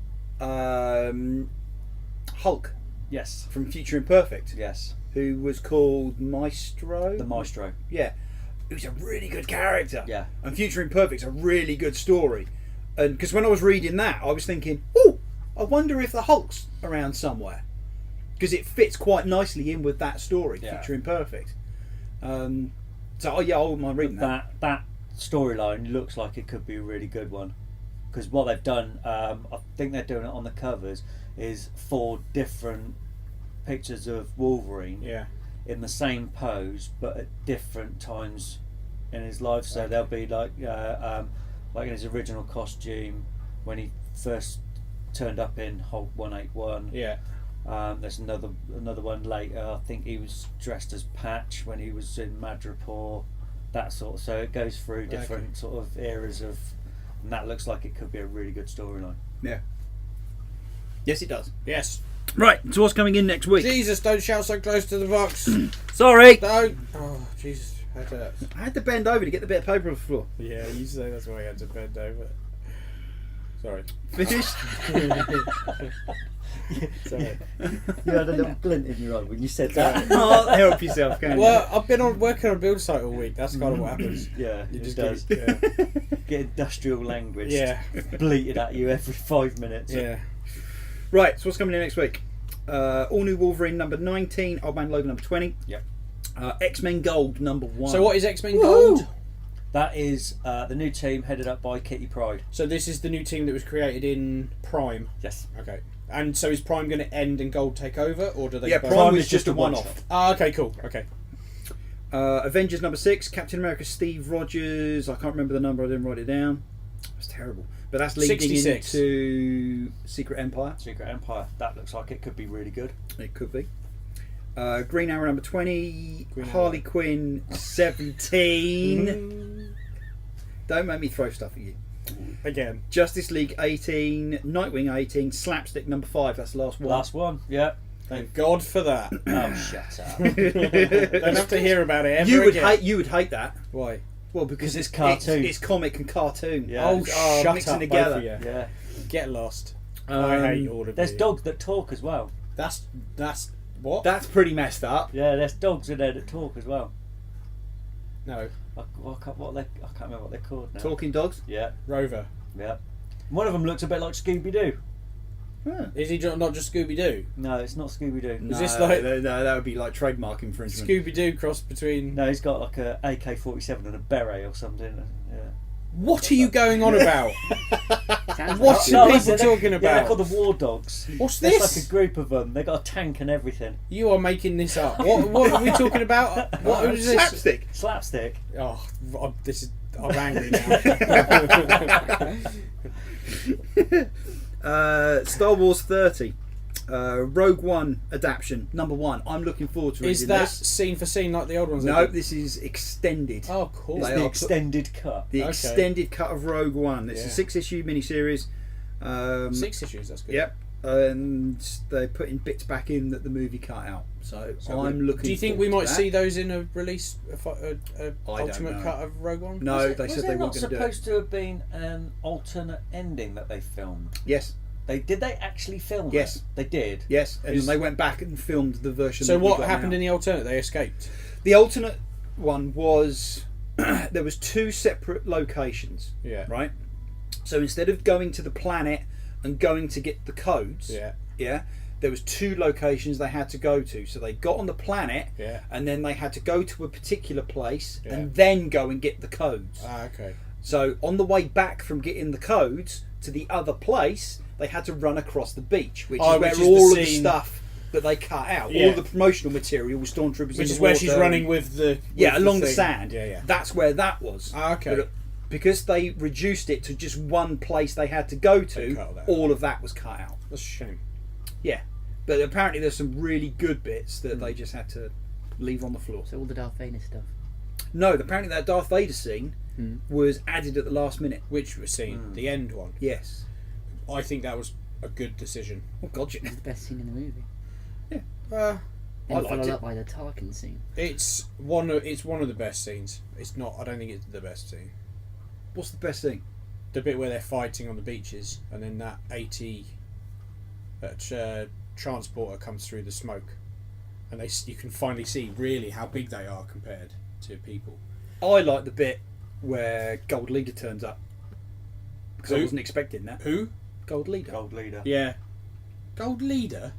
Hulk Yes. from Future Imperfect, Yes. who was called Maestro. The Maestro. Yeah, it was a really good character. Yeah. And Future Imperfect's a really good story. And because when I was reading that, I was thinking, oh, I wonder if the Hulk's around somewhere, because it fits quite nicely in with that story, Yeah. Future Imperfect. So I wouldn't mind reading that. That storyline looks like it could be a really good one, because what they've done, I think they're doing it on the covers, is 4 different pictures of Wolverine Yeah. in the same pose but at different times in his life. So they'll be like in his original costume when he first turned up in Hulk 181. Yeah. There's another one later. I think he was dressed as Patch when he was in Madripoor. That sort of, so it goes through different sort of eras of, and that looks like it could be a really good storyline. Yeah. Yes, it does. Yes. Right, so what's coming in next week? Jesus, don't shout so close to the box. Sorry! Don't. Oh, Jesus. That hurts. I had to bend over to get the bit of paper off the floor. Yeah, you say that's why I had to bend over. Sorry. Finished? Sorry. You had a little glint in your eye when you said that. Oh, help yourself, can you? Well, I've been working on a build site all week. That's kind of what happens. Yeah, You it just does. Get industrial language Yeah. bleated at you every 5 minutes. Yeah. Right, so what's coming in next week? All New Wolverine number 19, Old Man Logan number 20. Yep. X-Men Gold number 1. So what is X-Men Gold? That is the new team headed up by Kitty Pryde. So this is the new team that was created in Prime. Yes. Okay. And so is Prime going to end and Gold take over, or do they? Yeah, both- Prime was just a one-off. Ah, okay, cool. Okay. Avengers number 6, Captain America Steve Rogers. I can't remember the number, I didn't write it down. It's terrible. But that's leading 66. into Secret Empire. Secret Empire. That looks like it could be really good. It could be. Green Arrow number 20, Green Harley Arrow. Quinn 17. Don't make me throw stuff at you. Again. Justice League 18, Nightwing 18, Slapstick number 5. That's the last one. Last one, yeah. Thank God for that. Oh, shut up. Don't have to hear about it ever You would again. hate that. Why? Well, because it's cartoon. It's comic and cartoon. Yeah. Oh, shut mixing up, together. both of you. Yeah. Get lost. I hate all of There's you. dogs that talk as well. That's what? That's pretty messed up. Yeah, there's dogs in there that talk as well. No. I can't remember what they're called now. Talking dogs. Yeah, Rover. yeah. One of them looks a bit like Scooby-Doo. Huh. Is he not just Scooby Doo? No, it's not Scooby-Doo. No, this like- no, that would be like trademark infringement. Scooby Doo cross between. No, he's got like a AK-47 and a beret or something. Yeah. What are you going on about? Sounds What's like the No, people they're- talking Yeah, they're about? called the War Dogs. What's There's this? like a group of them. They got a tank and everything. You are making this up. What are we talking about? What is this? Slapstick. Slapstick. Oh, I'm angry now. Star Wars 30. Rogue One adaptation, number 1. I'm looking forward to reading Is that this. scene for scene like the old ones? No, they did? this is extended. Oh, cool. It's They the are extended cut. The Okay. extended cut of Rogue One. It's Yeah. a 6-issue miniseries. 6 issues. That's good. Yep. And they're putting bits back in that the movie cut out. So I'm looking. Do you think forward we to might that. see those in a release, don't ultimate know. cut of Rogue One? No, Was they was said there they weren't not going to do it. supposed to have been an alternate ending that they filmed? Yes, Did they actually film Yes. it? They did. yes. And Is- then they went back and filmed the version. So that we what got happened now. in the alternate? They escaped. The alternate one was there was 2 separate locations, Yeah. right? So instead of going to the planet and going to get the codes, Yeah. there was 2 locations they had to go to. So they got on the planet, Yeah. and then they had to go to a particular place Yeah. and then go and get the codes. Ah, okay. So on the way back from getting the codes to the other place, they had to run across the beach, which Oh, is where which is all the of the scene- stuff that they cut out, Yeah. all of the promotional material with stormtroopers in Which the is where she's water. running with the along the thing. sand. Yeah, yeah. That's where that was. Ah, okay. But because they reduced it to just one place they had to go They to, cut that all of that was cut out. That's a shame. Yeah, but apparently there's some really good bits that they just had to leave on the floor. So all the Darth Vader stuff. No, apparently that Darth Vader scene was added at the last minute. Which we're seeing, the end one. Yes. I think that was a good decision. Oh God, It's the best scene in the movie. Uh, I And liked followed it. up by the Tarkin scene. it's one of the best scenes. It's not. I don't think it's the best scene. What's the best thing? The bit where they're fighting on the beaches, and then that transporter comes through the smoke, and you can finally see really how big they are compared to people. I like the bit where Gold Leader turns up because I Who? wasn't expecting that. Who? Gold Leader. Gold leader. Yeah. Gold Leader.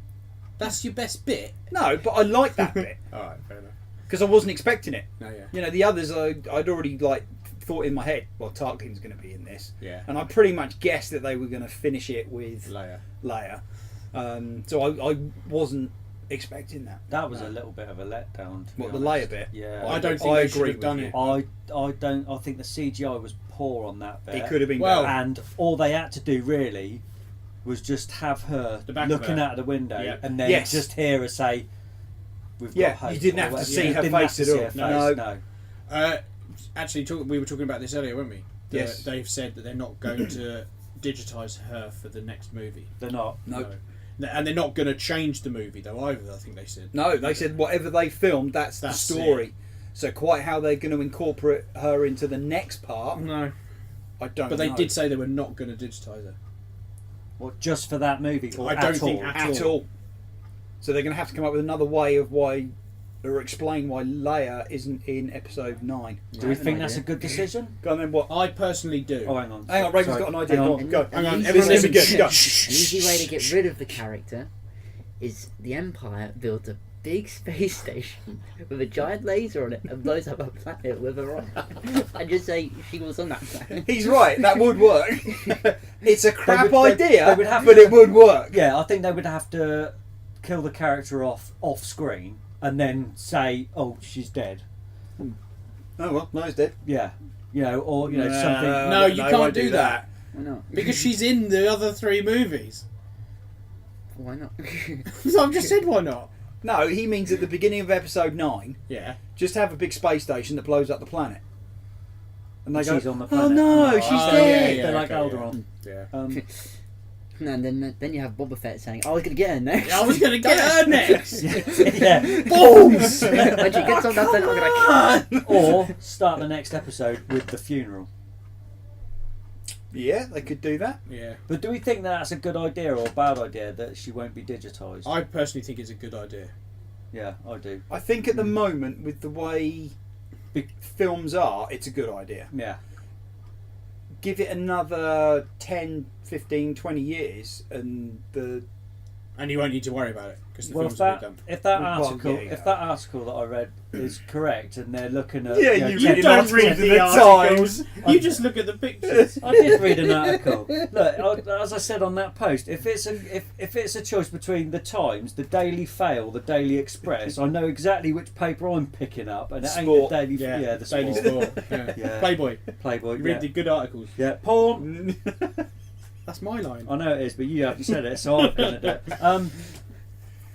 That's your best bit. No, but I like that bit All right, fair enough. because I wasn't expecting it. No, yeah. You know, the others I'd already thought in my head, well, Tarkin's going to be in this, Yeah. and I pretty much guessed that they were going to finish it with Leia. Leia. So I wasn't expecting that. That was a little bit of a letdown. To be What, the honest. Leia bit? Yeah. I don't think I they should agree have done with it. I think the CGI was poor on that bit. It could have been Well, better. And all they had to do really was just have her The back of looking her. out of the window, Yeah. and then Yes. just hear her say, "We've Yeah, got hope," you didn't or have to whatever. see You her didn't have face to at see all. her face, No. no. Actually, we were talking about this earlier, weren't we? Yes. They've said that they're not going to digitise her for the next movie. They're not. Nope. No. And they're not going to change the movie, though, either, I think they said. No, they said whatever they filmed, that's the That's story. So quite how they're going to incorporate her into the next part, No. I don't know. But they did say they were not going to digitise her. Well, just for that movie, or I don't at think all? at at all. So they're going to have to come up with another way of why, or explain why Leia isn't in episode 9. Do we I have think an that's a idea. good decision? Go on then, what? I personally do. Oh, hang on. Hang on, Raven's Sorry. got an idea. Hang Go on. on, go. Hang on, An everyone easy- listen. Go. An easy way to get rid of the character is the Empire builds a big space station with a giant laser on it and blows up a planet with a rocket. I just say she was on that planet. He's right, that would work. It's a crap would- idea, they would have but to- it would work. Yeah, I think they would have to kill the character off screen and then say, "Oh, she's dead." Oh well, no, he's dead. Yeah, or something. No, you can't won't do that. Why not? Because she's in the other 3 movies. Why not? So I've just said why not. No, he means at the beginning of episode 9, Yeah. just have a big space station that blows up the planet. And they She's go, on the oh planet. no, she's dead. They're like okay, Alderaan. Yeah. And then you have Boba Fett saying, "I was gonna get her next." I was going to get her next. Yeah. Balls! When she gets on that thing, I'm gonna. Or start the next episode with the funeral. Yeah, they could do that. Yeah. But do we think that's a good idea or a bad idea that she won't be digitised? I personally think it's a good idea. Yeah, I do. I think at the moment, with the way films are, it's a good idea. Yeah. Give it another 10, 15, 20 years and And you won't need to worry about it because the Well, films will be done. if that Well, article, yeah. if that article that I read is correct, and they're looking at Yeah, you checking- don't read the Times. You just look at the pictures. I did read an article. Look, as I said on that post, if it's a choice between the Times, the Daily Fail, the Daily Express, I know exactly which paper I'm picking up, and it Sport. ain't the Daily. Yeah, the Daily Sport. Sport. Yeah. Yeah. Playboy. Playboy. You read the good articles. Yeah, porn. That's my line. I know it is, but you haven't said it, so I'm going to do it.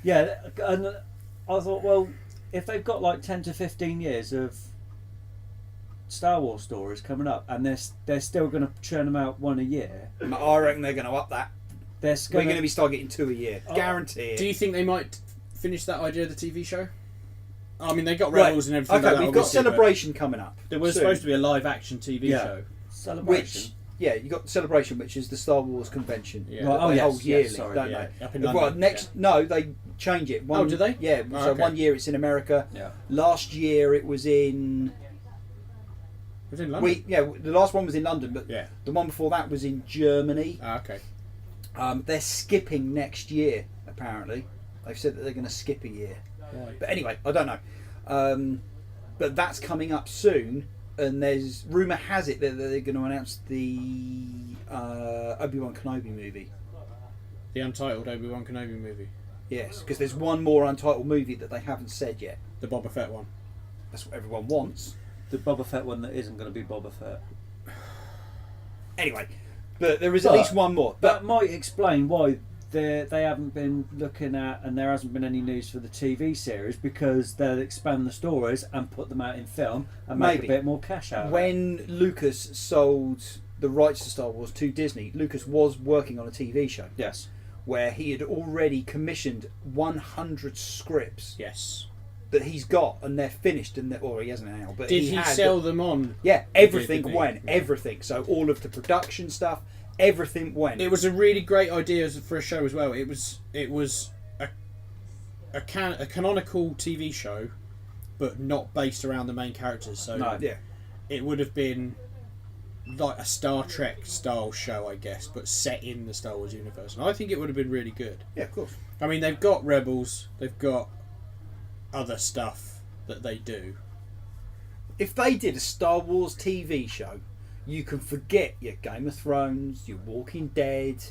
Yeah, and I thought, well, if they've got like 10 to 15 years of Star Wars stories coming up, and they're still going to churn them out one a year, I reckon they're going to up that. they're We're going going to be start getting 2 a year. Oh. Guarantee it. Do you think they might finish that idea of the TV show? I mean, they got Right. Rebels and everything Okay, like that. we've got obviously, but Celebration coming up. There was soon. supposed to be a live action TV Yeah. show. celebration. Which, yeah, you got Celebration, which is the Star Wars convention. Yeah. that Right, oh, they yes, hold yes, yearly, sorry, don't yeah, they? up in Well, London, next, no, they change it. Oh, do they? Yeah, Oh, so okay. 1 year it's in America. Yeah. Last year it was in. It was in London. The last one was in London, but Yeah. the one before that was in Germany. Ah, okay. They're skipping next year, apparently. They've said that they're going to skip a year. Right. But anyway, I don't know. But that's coming up soon, and there's rumour has it that they're going to announce the Obi-Wan Kenobi movie. The Untitled Obi-Wan Kenobi movie. Yes, because there's one more Untitled movie that they haven't said yet. The Boba Fett one. That's what everyone wants. The Boba Fett one that isn't going to be Boba Fett. Anyway, but there is at least one more. That might explain why they haven't been looking at, and there hasn't been any news for the TV series, because they'll expand the stories and put them out in film and make Maybe. a bit more cash out of it. When Lucas sold the rights to Star Wars to Disney, Lucas was working on a TV show Yes. where he had already commissioned 100 scripts Yes. that he's got, and they're finished, and or he hasn't now. But Did he had, sell them on? Yeah, everything didn't he? went. Yeah. Everything. So all of the production stuff, everything went. It was a really great idea for a show as well. It was a canonical TV show, but not based around the main characters. So No. Yeah. it would have been like a Star Trek style show, I guess, but set in the Star Wars universe. And I think it would have been really good. Yeah, of course. I mean, they've got Rebels, they've got other stuff that they do. If they did a Star Wars TV show, you can forget your Game of Thrones, your Walking Dead,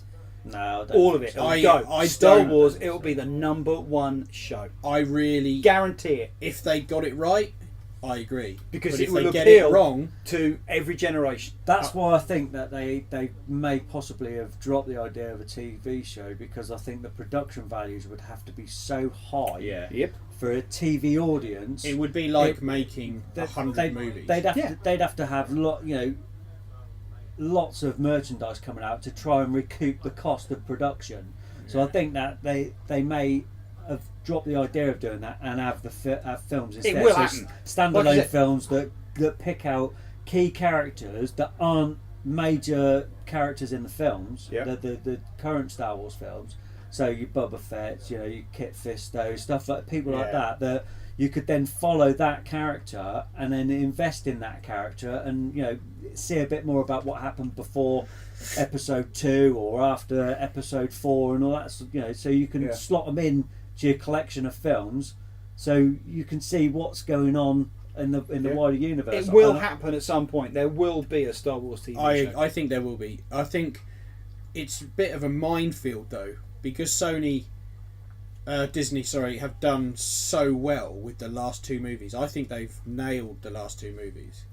No, I don't all of think it. so. It'll go. I Star don't- Wars, it'll be the #1 show. I really, Guarantee it. if they got it right, I agree. Because but it if will they get appeal it wrong, to every generation. That's why I think that they may possibly have dropped the idea of a TV show, because I think the production values would have to be so high Yep. for a TV audience. it would be like making They- 100 movies. They'd have Yeah. they'd have to have lots of merchandise coming out to try and recoup the cost of production. So I think that they may have dropped the idea of doing that and have have films instead. will So happen. Standalone Like I said- films that pick out key characters that aren't major characters in the films. Yeah. The current Star Wars films. So your Boba Fett, your Kit Fisto, stuff like people like Yeah. that you could then follow that character and then invest in that character and see a bit more about what happened before episode 2 or after episode 4 and all that. So you can slot them in to your collection of films, so you can see what's going on in the wider universe. It will happen at some point. There will be a Star Wars TV show. I think there will be. I think it's a bit of a minefield though, because Sony Disney, sorry, have done so well with the last two movies. I think they've nailed the last two movies.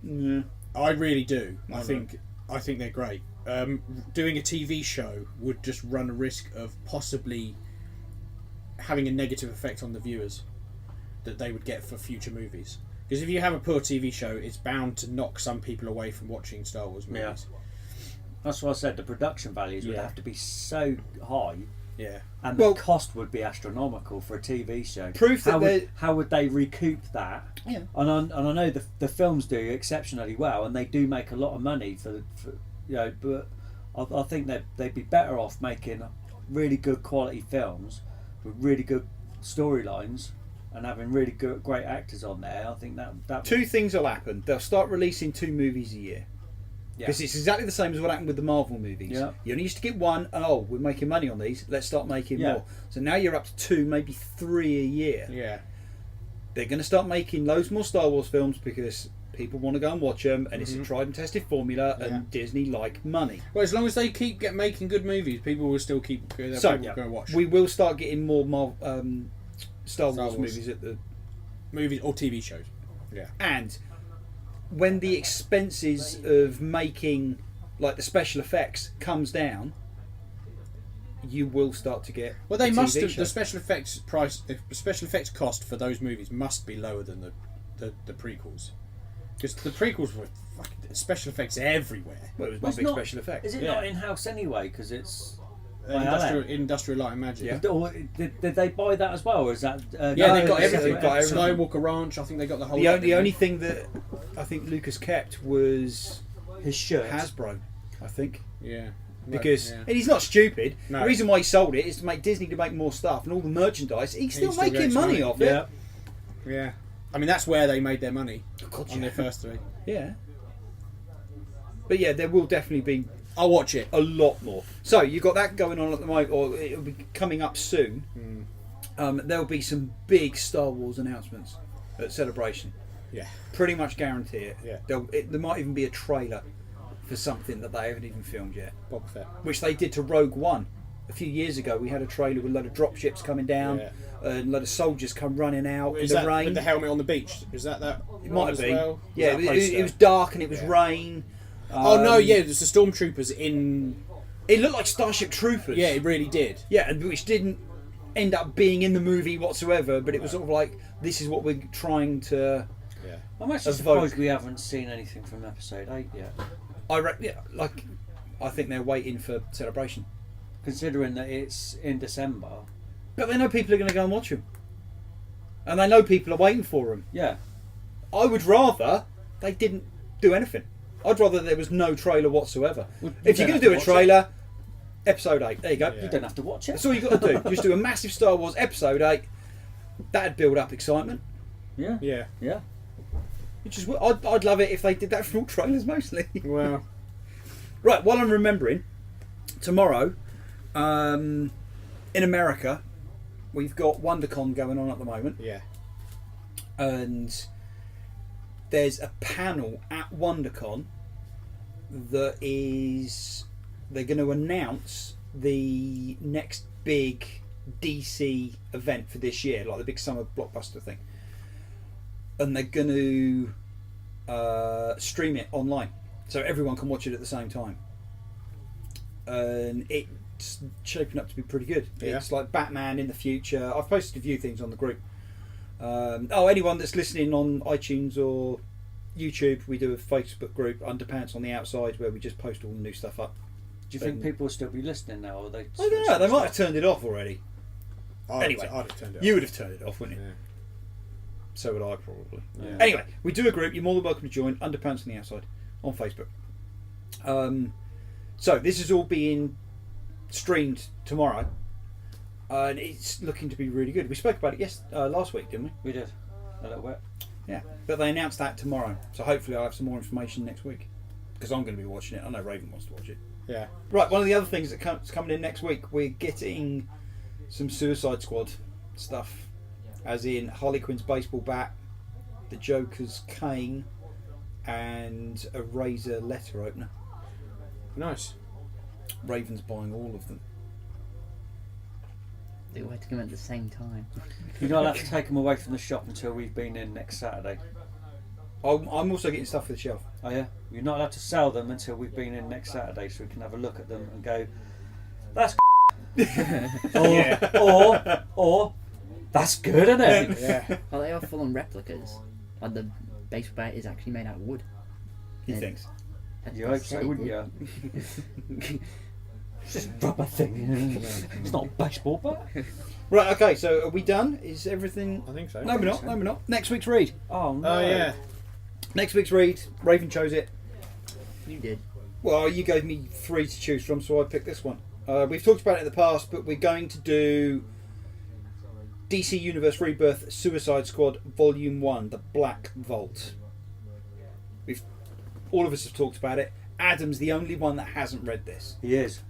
Yeah. I really do. I think they're great. Doing a TV show would just run a risk of possibly having a negative effect on the viewers that they would get for future movies. Because if you have a poor TV show, it's bound to knock some people away from watching Star Wars movies. Yeah. That's why I said the production values would Yeah. have to be so high, Yeah. and Well- the cost would be astronomical for a TV show. Proof that how would they recoup that? Yeah. And I know the films do exceptionally well, and they do make a lot of money for but I think they'd be better off making really good quality films with really good storylines and having really great actors on there. I think that Two things will happen. They'll start releasing 2 movies a year. Because it's exactly the same as what happened with the Marvel movies. Yeah. You only used to get one, and we're making money on these, let's start making Yeah. more. So now you're up to 2, maybe 3 a year. Yeah. They're going to start making loads more Star Wars films because people want to go and watch them, and it's a tried and tested formula, and Disney like money. Well, as long as they keep making good movies, people will still keep going to watch. We will start getting more Star Wars movies at the movies or TV shows. Yeah. and when the expenses of making like the special effects comes down, you will start to get Well, they a must TV have show. the special effects price. The special effects cost for those movies must be lower than the prequels, because the prequels were fucking special effects everywhere. Well, it was Well, one big special effect. Is it Yeah. not in house anyway? Because it's Industrial Light and Magic. Yeah. Or did they buy that as well, or is that? Yeah, No, they got they everything. got everything. Skywalker Ranch. I think they got the whole. The lot, only, didn't only they? thing that I think Lucas kept was His shirt. Hasbro, I think. Yeah. Because Yeah. and he's not stupid. No. The reason why he sold it is to make Disney to make more stuff and all the merchandise. He's still still making gets money money. off Yeah. it. Yeah. I mean, that's where they made their money God, on their first 3. Yeah. But yeah, there will definitely be I'll watch it. a lot more. So you've got that going on at the moment, or it'll be coming up soon. There'll be some big Star Wars announcements at Celebration. Yeah. Pretty much guarantee it. Yeah. There might even be a trailer for something that they haven't even filmed yet, Boba Fett. which they did to Rogue One a few years ago. We had a trailer with a load of dropships coming down, Yeah. and a load of soldiers come running out Is in that the rain. with the helmet on the beach? Is that It might have as been. well? Yeah, Was that a it poster? was dark and it was Yeah. rain. Oh no! Yeah, there's the stormtroopers in. It looked like Starship Troopers. Yeah, it really did. Yeah, and which didn't end up being in the movie whatsoever, but it was sort of like, this is what we're trying to... Yeah. I'm actually Evoke. surprised we haven't seen anything from episode 8 yet, I think they're waiting for Celebration. considering that it's in December. But they know people are going to go and watch them. And they know people are waiting for them. Yeah. I would rather they didn't do anything. I'd rather there was no trailer whatsoever. Well, If you you're going don't to do a have to watch trailer, episode 8, there you go. Yeah. You don't have to watch it. That's all you've got to do. Just do a massive Star Wars episode 8. That'd build up excitement. Yeah. Yeah. Yeah. Which is what I'd love it if they did that for all trailers mostly. Well. Right, while I'm remembering, tomorrow, in America, we've got WonderCon going on at the moment, Yeah. and there's a panel at WonderCon that is, they're going to announce the next big DC event for this year, like the big summer blockbuster thing, and they're going to stream it online so everyone can watch it at the same time, and it's shaping up to be pretty good. Yeah. It's like Batman in the future. I've posted a few things on the group. Anyone that's listening on iTunes or YouTube, we do a Facebook group, Underpants on the Outside, where we just post all the new stuff up. Do you think people will still be listening now? Or they? I don't know, they might have turned it off already. Anyway, I'd have turned it You off. would have turned it off, wouldn't you? Yeah. So would I probably. Yeah. Anyway, we do a group. You're more than welcome to join Underpants on the Outside on Facebook. So this is all being streamed tomorrow, and it's looking to be really good. We spoke about it last week, didn't we? We did. A little bit. Yeah. But they announced that tomorrow, so hopefully I'll have some more information next week, because I'm going to be watching it. I know Raven wants to watch it. Yeah. Right, one of the other things that's coming in next week, we're getting some Suicide Squad stuff, as in Harley Quinn's baseball bat, the Joker's cane, and a Razor letter opener. Nice. Raven's buying all of them. They all had to come at the same time. You're not allowed to take them away from the shop until we've been in next Saturday. I'm also getting stuff for the shelf. Oh yeah? You're not allowed to sell them until we've been in next Saturday, so we can have a look at them and go, that's or that's good, isn't it? Yeah. Well, they are full-on replicas. Like the base bat is actually made out of wood. He Yeah. thinks. That's You what I hope said so, it wouldn't did. you? It's just a rubber thing. It's not a baseball bat. Right, okay, so are we done? Is everything... I think so. No, we're not. No, we're not. Next week's read. Oh no. Oh yeah. Next week's read. Raven chose it. You did. Well, you gave me 3 to choose from, so I picked this one. We've talked about it in the past, but we're going to do DC Universe Rebirth Suicide Squad Volume 1, The Black Vault. All of us have talked about it. Adam's the only one that hasn't read this. He is.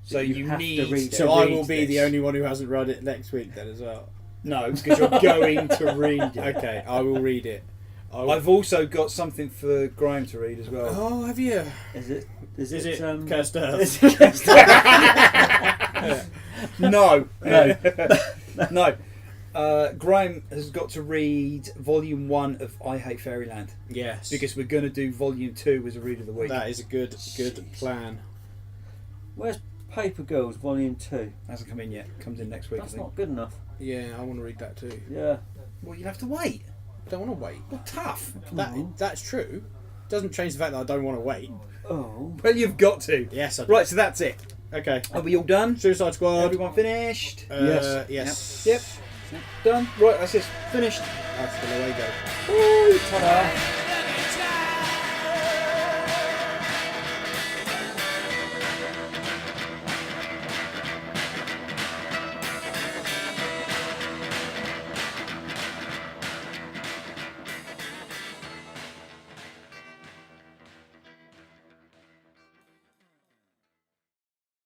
So you have need to read it. to So I read will be the this. only one who hasn't read it next week then as well. No, because you're going to read it. Okay, I will read it. I've also got something for Graham to read as well. Oh, have you? Is it? Is Is it? it Cursed Earth? Is it Cursed No. No. No. Graham has got to read Volume 1 of I Hate Fairyland. Yes. Because we're going to do Volume 2 as a read of the week. that is a good plan. Where's Paper Girls Volume 2? Hasn't come in yet. Comes in next week, That's I think. not good enough. Yeah, I want to read that too. Yeah. Well, you'll have to wait. Don't want to wait. Well, tough. That's true. Doesn't change the fact that I don't want to wait. Oh. Well, you've got to. Yes, I do. Right, so that's it. Okay. Are we all done? Suicide Squad. Everyone finished? Yes. Yes. Yep. Done. Right, that's it. Finished. That's the way go. Woo, ta-da.